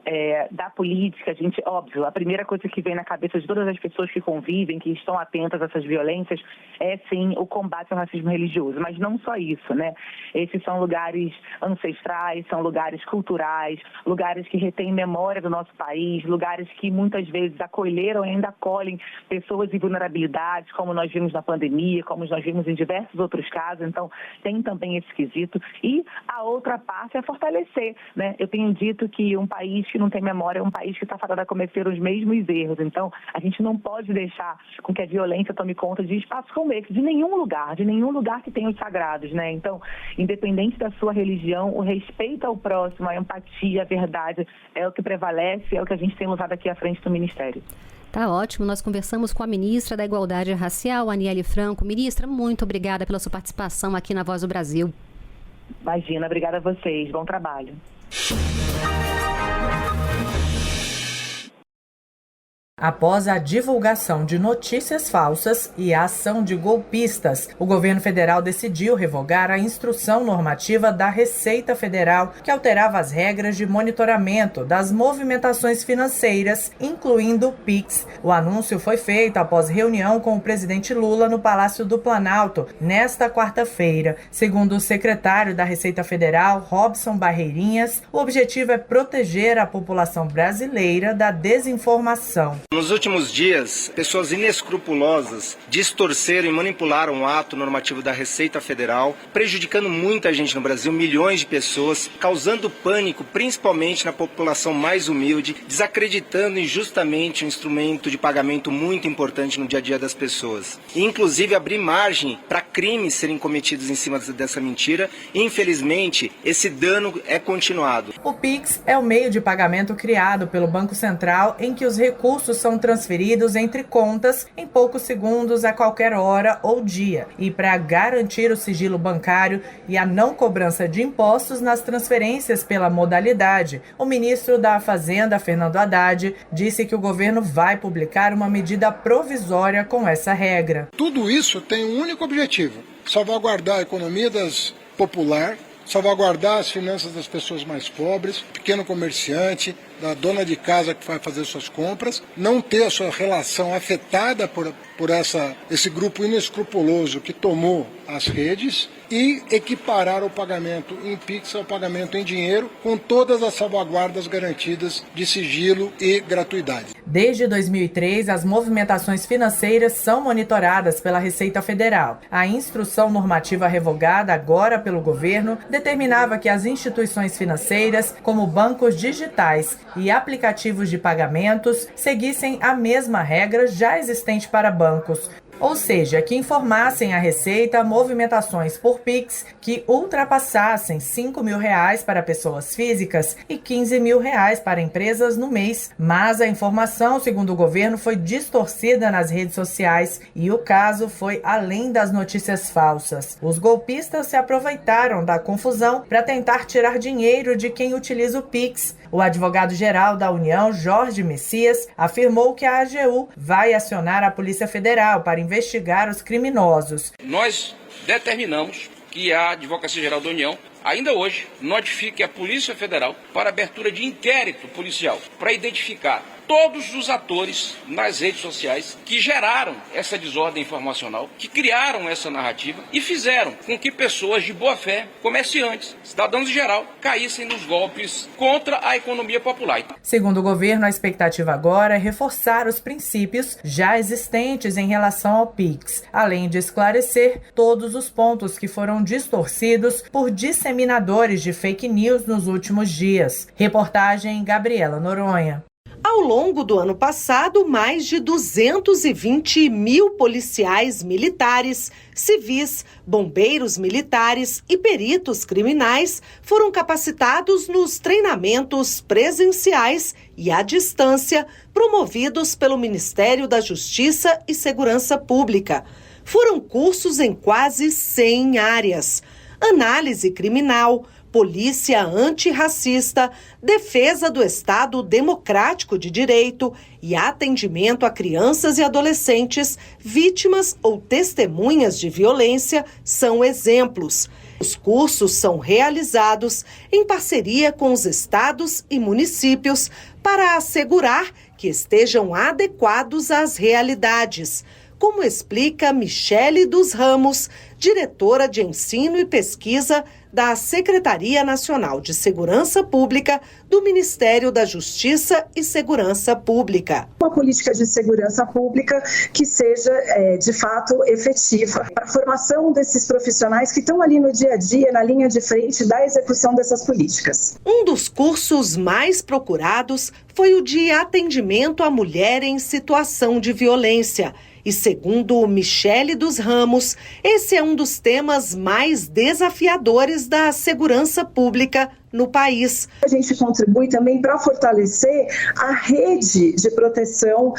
da política, óbvio, a primeira coisa que vem na cabeça de todas as pessoas que convivem, que estão atentas a essas violências, é sim o combate ao racismo religioso. Mas não só isso, né? Esses são lugares ancestrais, são lugares culturais, lugares que retêm memória do nosso país, lugares que muitas vezes acolheram e ainda acolhem pessoas em vulnerabilidade, como nós vimos na pandemia, como nós vimos em diversos outros casos. Então, tem também esse quesito. E a outra parte é fortalecer, né? Eu tenho dito que um país que não tem memória é um país que está fadado a cometer os mesmos erros. Então, a gente não pode deixar com que a violência tome conta de espaços como esse, de nenhum lugar que tenha os sagrados, né? Então, independente da sua religião, o respeito ao próximo, a empatia, a verdade é o que prevalece, é o que a gente tem usado aqui à frente do Ministério.
Tá ótimo, nós conversamos com a ministra da Igualdade Racial, Aniele Franco. Ministra, muito obrigada pela sua participação aqui na Voz do Brasil.
Imagina, obrigada a vocês, bom trabalho.
Após a divulgação de notícias falsas e a ação de golpistas, o governo federal decidiu revogar a instrução normativa da Receita Federal que alterava as regras de monitoramento das movimentações financeiras, incluindo o Pix. O anúncio foi feito após reunião com o presidente Lula no Palácio do Planalto, nesta quarta-feira. Segundo o secretário da Receita Federal, Robson Barreirinhas, o objetivo é proteger a população brasileira da desinformação.
Nos últimos dias, pessoas inescrupulosas distorceram e manipularam o ato normativo da Receita Federal, prejudicando muita gente no Brasil, milhões de pessoas, causando pânico, principalmente na população mais humilde, desacreditando injustamente um instrumento de pagamento muito importante no dia a dia das pessoas. E, inclusive, abrir margem para crimes serem cometidos em cima dessa mentira. E, infelizmente, esse dano é continuado.
O Pix é o meio de pagamento criado pelo Banco Central em que os recursos são transferidos entre contas em poucos segundos a qualquer hora ou dia. E para garantir o sigilo bancário e a não cobrança de impostos nas transferências pela modalidade, o ministro da Fazenda, Fernando Haddad, disse que o governo vai publicar uma medida provisória com essa regra.
Tudo isso tem um único objetivo: salvaguardar a economia popular, salvaguardar as finanças das pessoas mais pobres, pequeno comerciante, da dona de casa que vai fazer suas compras, não ter a sua relação afetada por esse grupo inescrupuloso que tomou as redes e equiparar o pagamento em Pix ao pagamento em dinheiro, com todas as salvaguardas garantidas de sigilo e gratuidade.
Desde 2003, as movimentações financeiras são monitoradas pela Receita Federal. A instrução normativa revogada agora pelo governo determinava que as instituições financeiras, como bancos digitais e aplicativos de pagamentos, seguissem a mesma regra já existente para bancos. Ou seja, que informassem à Receita movimentações por Pix que ultrapassassem R$5 mil para pessoas físicas e R$15 mil para empresas no mês. Mas a informação, segundo o governo, foi distorcida nas redes sociais e o caso foi além das notícias falsas. Os golpistas se aproveitaram da confusão para tentar tirar dinheiro de quem utiliza o Pix. O advogado-geral da União, Jorge Messias, afirmou que a AGU vai acionar a Polícia Federal para investigar os criminosos.
Nós determinamos que a Advocacia Geral da União, ainda hoje, notifique a Polícia Federal para abertura de inquérito policial para identificar todos os atores nas redes sociais que geraram essa desordem informacional, que criaram essa narrativa e fizeram com que pessoas de boa fé, comerciantes, cidadãos em geral, caíssem nos golpes contra a economia popular.
Segundo o governo, a expectativa agora é reforçar os princípios já existentes em relação ao Pix, além de esclarecer todos os pontos que foram distorcidos por disseminadores de fake news nos últimos dias. Reportagem Gabriela Noronha.
Ao longo do ano passado, mais de 220 mil policiais militares, civis, bombeiros militares e peritos criminais foram capacitados nos treinamentos presenciais e à distância promovidos pelo Ministério da Justiça e Segurança Pública. Foram cursos em quase 100 áreas: análise criminal, polícia antirracista, defesa do Estado democrático de direito e atendimento a crianças e adolescentes vítimas ou testemunhas de violência são exemplos. Os cursos são realizados em parceria com os estados e municípios para assegurar que estejam adequados às realidades, como explica Michele dos Ramos, diretora de Ensino e Pesquisa da Secretaria Nacional de Segurança Pública do Ministério da Justiça e Segurança Pública.
Uma política de segurança pública que seja, de fato, efetiva. A formação desses profissionais que estão ali no dia a dia, na linha de frente da execução dessas políticas.
Um dos cursos mais procurados foi o de atendimento à mulher em situação de violência. E segundo Michele dos Ramos, esse é um dos temas mais desafiadores da segurança pública no país.
A gente contribui também para fortalecer a rede de proteção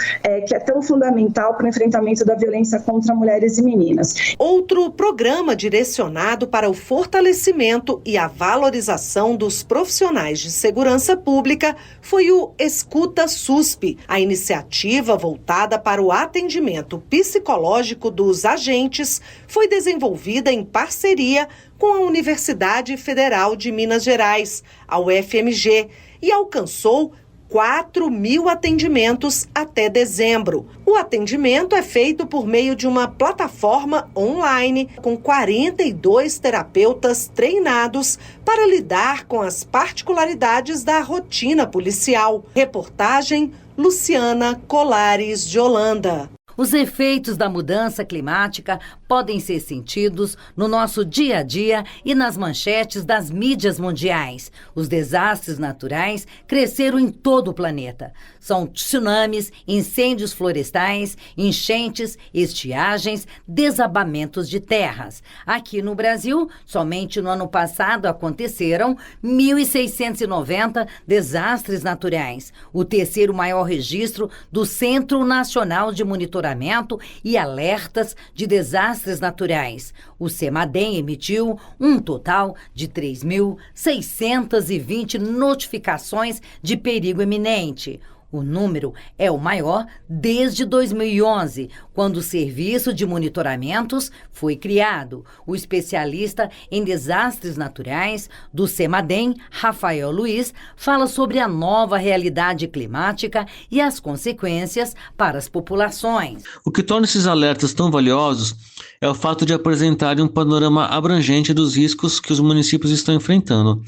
que é tão fundamental para o enfrentamento da violência contra mulheres e meninas.
Outro programa direcionado para o fortalecimento e a valorização dos profissionais de segurança pública foi o Escuta SUSP, a iniciativa voltada para o atendimento psicológico dos agentes foi desenvolvida em parceria com a Universidade Federal de Minas Gerais, a UFMG, e alcançou 4.000 atendimentos até dezembro. O atendimento é feito por meio de uma plataforma online com 42 terapeutas treinados para lidar com as particularidades da rotina policial. Reportagem Luciana Colares de Holanda.
Os efeitos da mudança climática podem ser sentidos no nosso dia a dia e nas manchetes das mídias mundiais. Os desastres naturais cresceram em todo o planeta. São tsunamis, incêndios florestais, enchentes, estiagens, desabamentos de terras. Aqui no Brasil, somente no ano passado aconteceram 1.690 desastres naturais, o terceiro maior registro do Centro Nacional de Monitoramento e Alertas de Desastres Naturais. O CEMADEM emitiu um total de 3.620 notificações de perigo iminente. O número é o maior desde 2011, quando o Serviço de Monitoramentos foi criado. O especialista em desastres naturais do CEMADEM, Rafael Luiz, fala sobre a nova realidade climática e as consequências para as populações.
O que torna esses alertas tão valiosos é o fato de apresentarem um panorama abrangente dos riscos que os municípios estão enfrentando.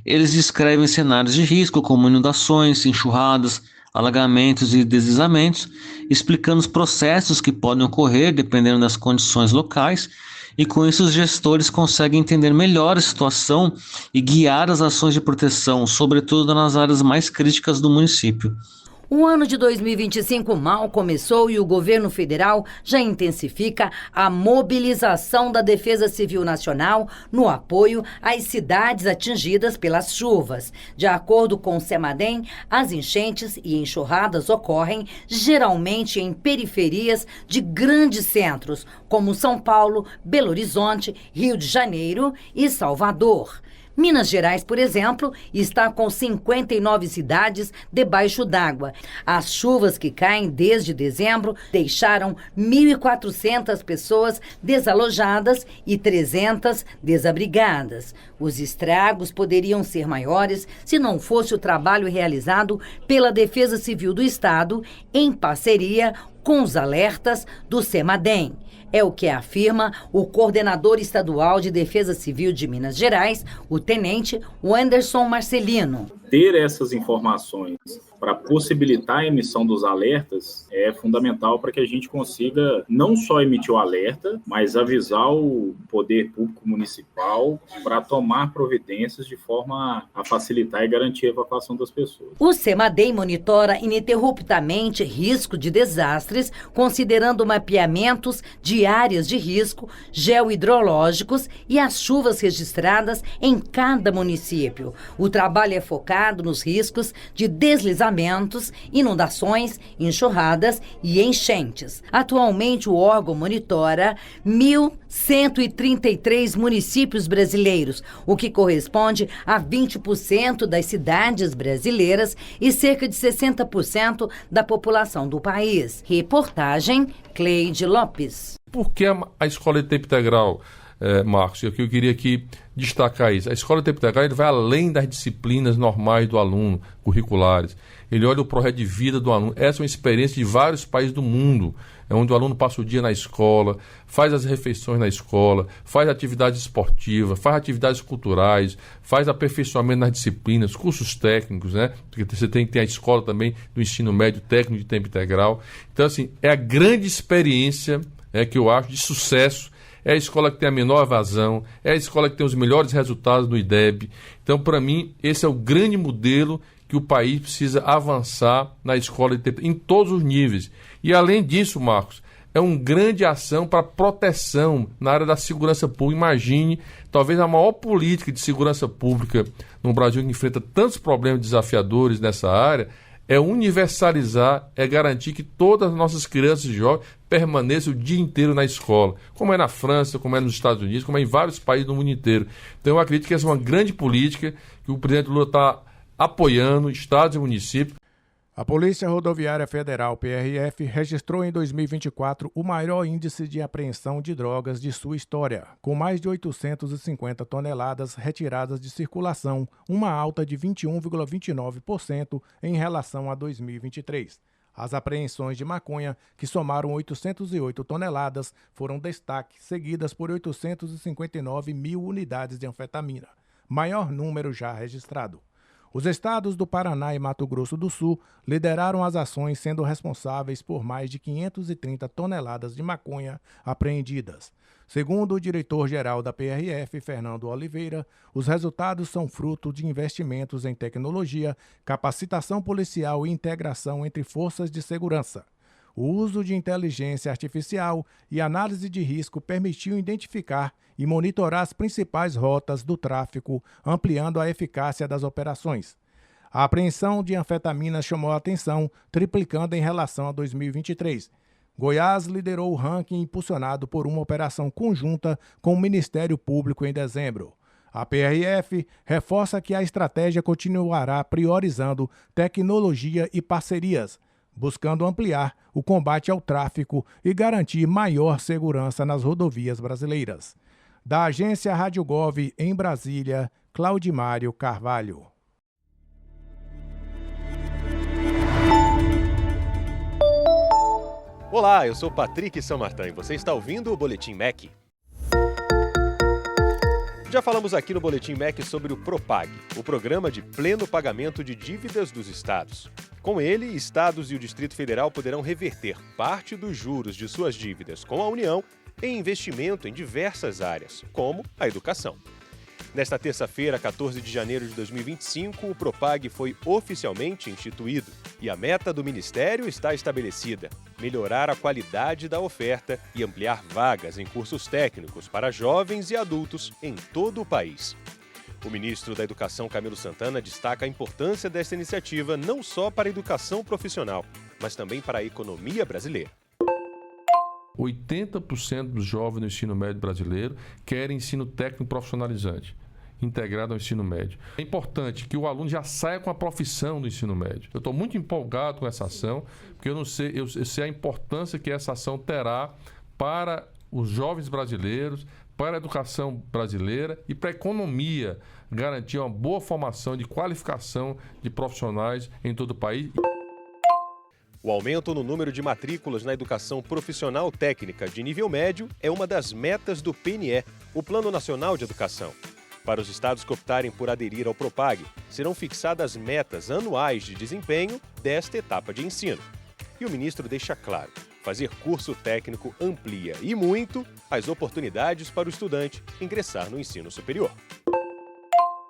Eles descrevem cenários de risco como inundações, enxurradas, alagamentos e deslizamentos, explicando os processos que podem ocorrer dependendo das condições locais, e com isso os gestores conseguem entender melhor a situação e guiar as ações de proteção, sobretudo nas áreas mais críticas do município.
O ano de 2025 mal começou e o governo federal já intensifica a mobilização da Defesa Civil Nacional no apoio às cidades atingidas pelas chuvas. De acordo com o CEMADEM, as enchentes e enxurradas ocorrem geralmente em periferias de grandes centros, como São Paulo, Belo Horizonte, Rio de Janeiro e Salvador. Minas Gerais, por exemplo, está com 59 cidades debaixo d'água. As chuvas que caem desde dezembro deixaram 1.400 pessoas desalojadas e 300 desabrigadas. Os estragos poderiam ser maiores se não fosse o trabalho realizado pela Defesa Civil do Estado em parceria com os alertas do CEMADEM. É o que afirma o coordenador estadual de Defesa Civil de Minas Gerais, o tenente Anderson Marcelino.
Ter essas informações para possibilitar a emissão dos alertas é fundamental para que a gente consiga não só emitir o alerta, mas avisar o poder público municipal para tomar providências de forma a facilitar e garantir a evacuação das pessoas.
O CEMADEM monitora ininterruptamente risco de desastres, considerando mapeamentos de áreas de risco geohidrológicos e as chuvas registradas em cada município. O trabalho é focado nos riscos de deslizamentos, inundações, enxurradas e enchentes. Atualmente, o órgão monitora 1.133 municípios brasileiros, o que corresponde a 20% das cidades brasileiras e cerca de 60% da população do país. Reportagem Cleide Lopes.
Por que a escola de tempo integral, Marcos? Eu queria aqui destacar isso. A escola de tempo integral ele vai além das disciplinas normais do aluno, curriculares. Ele olha o projeto de vida do aluno. Essa é uma experiência de vários países do mundo, onde o aluno passa o dia na escola, faz as refeições na escola, faz atividades esportivas, faz atividades culturais, faz aperfeiçoamento nas disciplinas, cursos técnicos, né? Porque você tem que ter a escola também do ensino médio técnico de tempo integral. Então, assim, é a grande experiência que eu acho de sucesso. É a escola que tem a menor evasão, é a escola que tem os melhores resultados no IDEB. Então, para mim, esse é o grande modelo que o país precisa avançar na escola em todos os níveis. E, além disso, Marcos, é uma grande ação para proteção na área da segurança pública. Imagine, talvez a maior política de segurança pública no Brasil, que enfrenta tantos problemas desafiadores nessa área, é universalizar, é garantir que todas as nossas crianças e jovens permaneçam o dia inteiro na escola, como é na França, como é nos Estados Unidos, como é em vários países do mundo inteiro. Então eu acredito que essa é uma grande política que o presidente Lula está apoiando, estados e municípios.
A Polícia Rodoviária Federal, PRF, registrou em 2024 o maior índice de apreensão de drogas de sua história, com mais de 850 toneladas retiradas de circulação, uma alta de 21,29% em relação a 2023. As apreensões de maconha, que somaram 808 toneladas, foram destaque, seguidas por 859 mil unidades de anfetamina, maior número já registrado. Os estados do Paraná e Mato Grosso do Sul lideraram as ações, sendo responsáveis por mais de 530 toneladas de maconha apreendidas. Segundo o diretor-geral da PRF, Fernando Oliveira, os resultados são fruto de investimentos em tecnologia, capacitação policial e integração entre forças de segurança. O uso de inteligência artificial e análise de risco permitiu identificar e monitorar as principais rotas do tráfico, ampliando a eficácia das operações. A apreensão de anfetamina chamou a atenção, triplicando em relação a 2023. Goiás liderou o ranking impulsionado por uma operação conjunta com o Ministério Público em dezembro. A PRF reforça que a estratégia continuará priorizando tecnologia e parcerias, buscando ampliar o combate ao tráfico e garantir maior segurança nas rodovias brasileiras. Da agência Rádio Gov em Brasília, Claudimário Carvalho.
Olá, eu sou Patrick Samartin e você está ouvindo o Boletim MEC. Já falamos aqui no Boletim MEC sobre o PROPAG, o Programa de Pleno Pagamento de Dívidas dos Estados. Com ele, estados e o Distrito Federal poderão reverter parte dos juros de suas dívidas com a União em investimento em diversas áreas, como a educação. Nesta terça-feira, 14 de janeiro de 2025, o PROPAG foi oficialmente instituído e a meta do Ministério está estabelecida: melhorar a qualidade da oferta e ampliar vagas em cursos técnicos para jovens e adultos em todo o país. O ministro da Educação, Camilo Santana, destaca a importância desta iniciativa não só para a educação profissional, mas também para a economia brasileira.
80% dos jovens no ensino médio brasileiro querem ensino técnico profissionalizante, integrado ao ensino médio. É importante que o aluno já saia com a profissão do ensino médio. Eu estou muito empolgado com essa ação, porque eu sei a importância que essa ação terá para os jovens brasileiros, para a educação brasileira e para a economia, garantir uma boa formação de qualificação de profissionais em todo o país.
O aumento no número de matrículas na educação profissional técnica de nível médio é uma das metas do PNE, o Plano Nacional de Educação. Para os estados que optarem por aderir ao PROPAG, serão fixadas metas anuais de desempenho desta etapa de ensino. E o ministro deixa claro: fazer curso técnico amplia e muito as oportunidades para o estudante ingressar no ensino superior.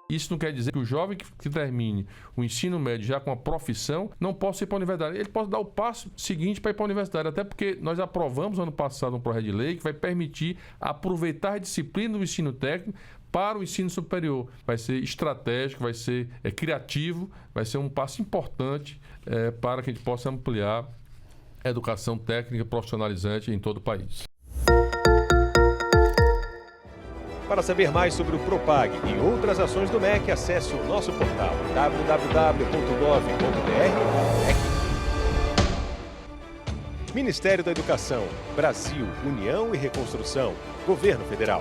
Isso não quer dizer que o jovem que termine o ensino médio já com a profissão não possa ir para a universidade. Ele pode dar o passo seguinte para ir para a universidade, até porque nós aprovamos ano passado um projeto de lei que vai permitir aproveitar a disciplina do ensino técnico para o ensino superior. Vai ser estratégico, vai ser criativo, vai ser um passo importante para que a gente possa ampliar a educação técnica profissionalizante em todo o país.
Para saber mais sobre o PROPAG e outras ações do MEC, acesse o nosso portal www.gov.br/MEC. Ministério da Educação, Brasil, União e Reconstrução, Governo Federal.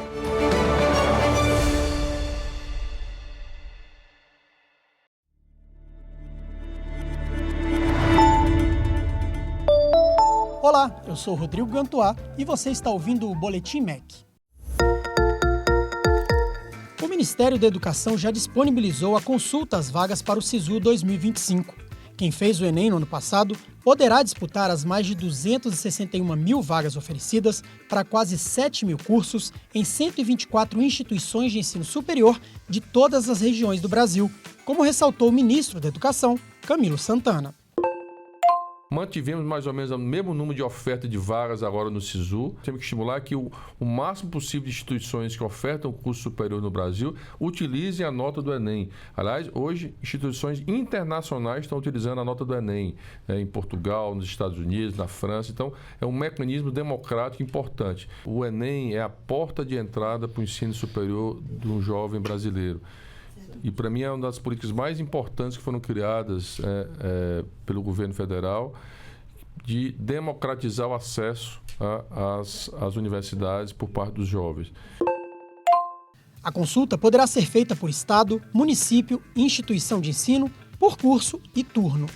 Olá, eu sou Rodrigo Gantuá e você está ouvindo o Boletim MEC. O Ministério da Educação já disponibilizou a consulta às vagas para o SISU 2025. Quem fez o Enem no ano passado poderá disputar as mais de 261 mil vagas oferecidas para quase 7 mil cursos em 124 instituições de ensino superior de todas as regiões do Brasil, como ressaltou o ministro da Educação, Camilo Santana.
Mantivemos mais ou menos o mesmo número de oferta de vagas agora no SISU. Temos que estimular que o máximo possível de instituições que ofertam curso superior no Brasil utilizem a nota do Enem. Aliás, hoje, instituições internacionais estão utilizando a nota do Enem, em Portugal, nos Estados Unidos, na França. Então, é um mecanismo democrático importante. O Enem é a porta de entrada para o ensino superior de um jovem brasileiro. E, para mim, é uma das políticas mais importantes que foram criadas pelo governo federal de democratizar o acesso às universidades por parte dos jovens.
A consulta poderá ser feita por estado, município, instituição de ensino, por curso e turno.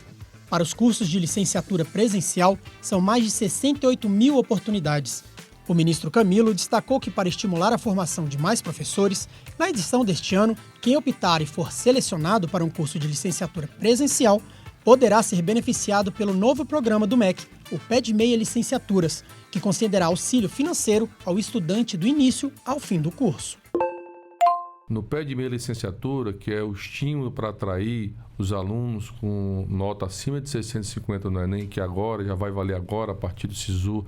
Para os cursos de licenciatura presencial, são mais de 68 mil oportunidades. O ministro Camilo destacou que, para estimular a formação de mais professores, na edição deste ano, quem optar e for selecionado para um curso de licenciatura presencial poderá ser beneficiado pelo novo programa do MEC, o Pé de Meia Licenciaturas, que concederá auxílio financeiro ao estudante do início ao fim do curso.
No Pé de Meia Licenciatura, que é o estímulo para atrair os alunos com nota acima de 650 no Enem, que agora já vai valer agora a partir do SISU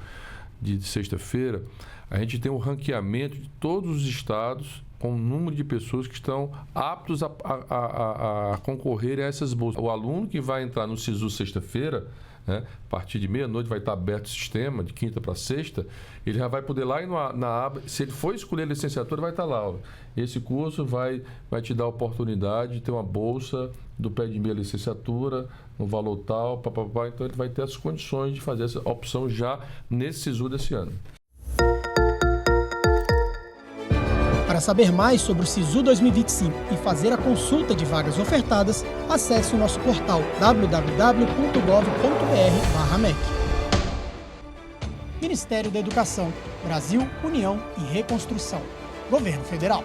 de sexta-feira, a gente tem um ranqueamento de todos os estados com o número de pessoas que estão aptos a concorrer a essas bolsas. O aluno que vai entrar no SISU sexta-feira, né, a partir de meia-noite vai estar aberto o sistema, de quinta para sexta, ele já vai poder lá ir na aba, se ele for escolher a licenciatura, vai estar lá. Ó, esse curso vai te dar a oportunidade de ter uma bolsa do pé de meia licenciatura, no valor tal, então ele vai ter as condições de fazer essa opção já nesse SISU desse ano.
Para saber mais sobre o SISU 2025 e fazer a consulta de vagas ofertadas, acesse o nosso portal www.gov.br/MEC. Ministério da Educação, Brasil, União e Reconstrução. Governo Federal.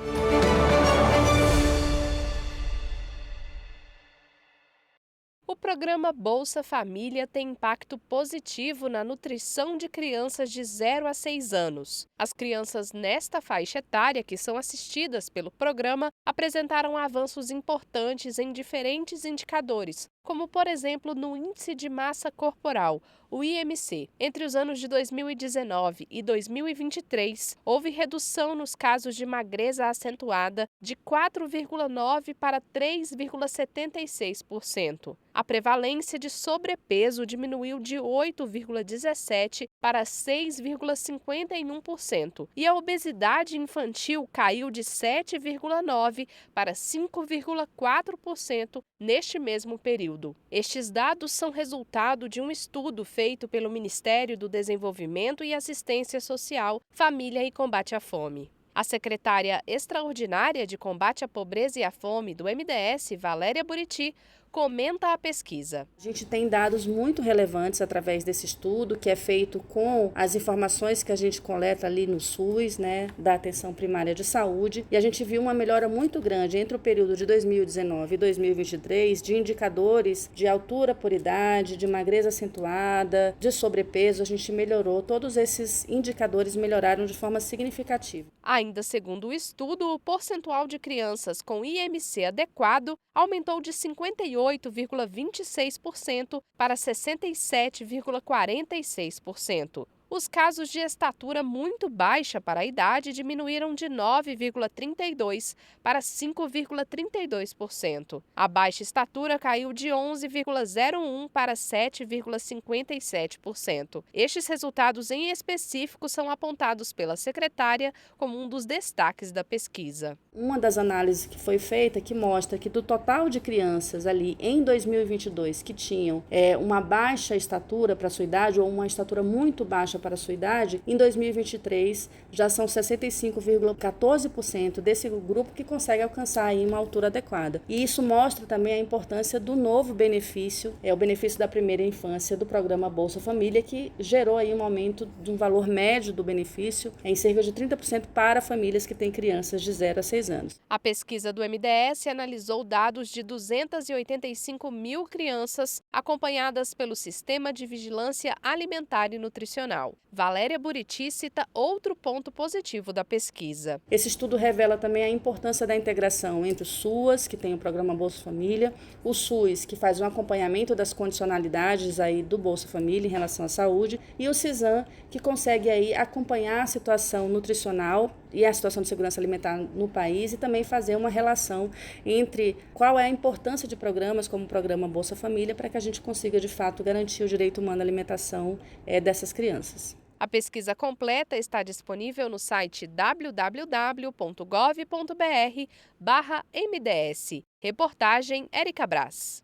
O programa Bolsa Família tem impacto positivo na nutrição de crianças de 0 a 6 anos. As crianças nesta faixa etária que são assistidas pelo programa apresentaram avanços importantes em diferentes indicadores, como, por exemplo, no Índice de Massa Corporal, o IMC. Entre os anos de 2019 e 2023, houve redução nos casos de magreza acentuada de 4,9% para 3,76%. A prevalência de sobrepeso diminuiu de 8,17% para 6,51%. E a obesidade infantil caiu de 7,9% para 5,4% neste mesmo período. Estes dados são resultado de um estudo feito pelo Ministério do Desenvolvimento e Assistência Social, Família e Combate à Fome. A secretária extraordinária de Combate à Pobreza e à Fome do MDS, Valéria Buriti, comenta a pesquisa.
A gente tem dados muito relevantes através desse estudo, que é feito com as informações que a gente coleta ali no SUS, né, da atenção primária de saúde, e a gente viu uma melhora muito grande entre o período de 2019 e 2023 de indicadores de altura por idade, de magreza acentuada, de sobrepeso. A gente melhorou, todos esses indicadores melhoraram de forma significativa.
Ainda segundo o estudo, o percentual de crianças com IMC adequado aumentou de 58,26% para 67,46%. Os casos de estatura muito baixa para a idade diminuíram de 9,32% para 5,32%. A baixa estatura caiu de 11,01% para 7,57%. Estes resultados em específico são apontados pela secretária como um dos destaques da pesquisa.
Uma das análises que foi feita que mostra que do total de crianças ali em 2022 que tinham uma baixa estatura para a sua idade ou uma estatura muito baixa para a sua idade, em 2023 já são 65,14% desse grupo que consegue alcançar aí uma altura adequada. E isso mostra também a importância do novo benefício, o benefício da primeira infância do programa Bolsa Família, que gerou aí um aumento de um valor médio do benefício em cerca de 30% para famílias que têm crianças de 0 a 6 anos.
A pesquisa do MDS analisou dados de 285 mil crianças acompanhadas pelo Sistema de Vigilância Alimentar e Nutricional. Valéria Buriti cita outro ponto positivo da pesquisa.
Esse estudo revela também a importância da integração entre o SUAS, que tem o programa Bolsa Família, o SUS, que faz um acompanhamento das condicionalidades aí do Bolsa Família em relação à saúde, e o CISAM, que consegue aí acompanhar a situação nutricional e a situação de segurança alimentar no país e também fazer uma relação entre qual é a importância de programas como o programa Bolsa Família para que a gente consiga, de fato, garantir o direito humano à alimentação dessas crianças.
A pesquisa completa está disponível no site www.gov.br/MDS. Reportagem Érica Braz.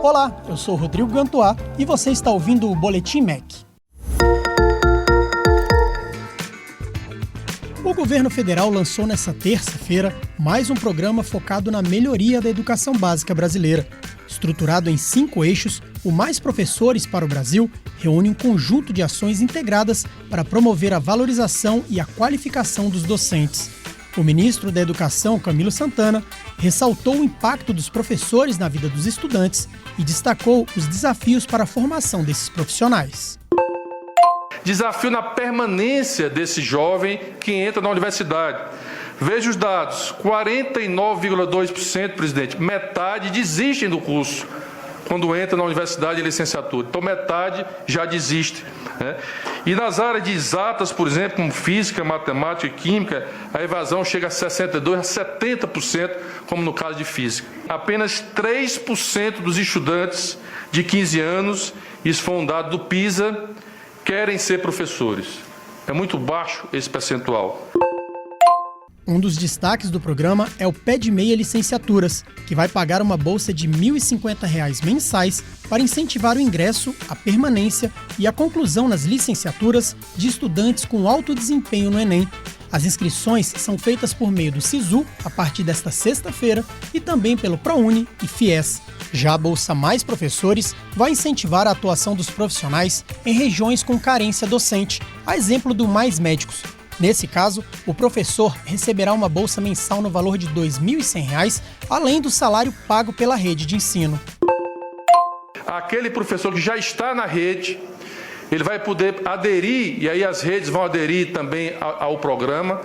Olá, eu sou Rodrigo Gantois e você está ouvindo o Boletim MEC. O governo federal lançou nesta terça-feira mais um programa focado na melhoria da educação básica brasileira. Estruturado em 5 eixos, o Mais Professores para o Brasil reúne um conjunto de ações integradas para promover a valorização e a qualificação dos docentes. O ministro da Educação, Camilo Santana, ressaltou o impacto dos professores na vida dos estudantes e destacou os desafios para a formação desses profissionais.
Desafio na permanência desse jovem que entra na universidade. Veja os dados, 49,2%, presidente, metade desistem do curso. quando entra na universidade de licenciatura. Então, metade já desiste. Né? E nas áreas de exatas, por exemplo, como física, matemática e química, a evasão chega a 62% a 70%, como no caso de física. Apenas 3% dos estudantes de 15 anos, isso foi um dado do PISA, querem ser professores. É muito baixo esse percentual.
Um dos destaques do programa é o Pé de Meia Licenciaturas, que vai pagar uma bolsa de R$ 1.050 mensais para incentivar o ingresso, a permanência e a conclusão nas licenciaturas de estudantes com alto desempenho no Enem. As inscrições são feitas por meio do SISU a partir desta sexta-feira e também pelo ProUni e FIES. Já a Bolsa Mais Professores vai incentivar a atuação dos profissionais em regiões com carência docente, a exemplo do Mais Médicos. Nesse caso, o professor receberá uma bolsa mensal no valor de R$ 2.100, além do salário pago pela rede de ensino.
Aquele professor que já está na rede, ele vai poder aderir, e aí as redes vão aderir também ao programa,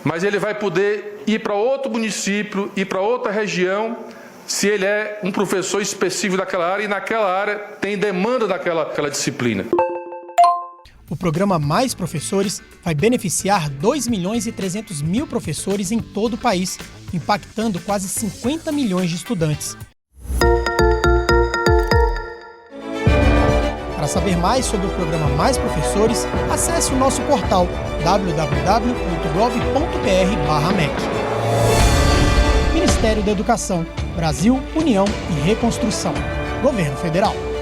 mas ele vai poder ir para outro município, ir para outra região, se ele é um professor específico daquela área e naquela área tem demanda daquela disciplina.
O programa Mais Professores vai beneficiar 2.300.000 professores em todo o país, impactando quase 50 milhões de estudantes. Para saber mais sobre o programa Mais Professores, acesse o nosso portal www.gov.br/MEC. Ministério da Educação, Brasil, União e Reconstrução. Governo Federal.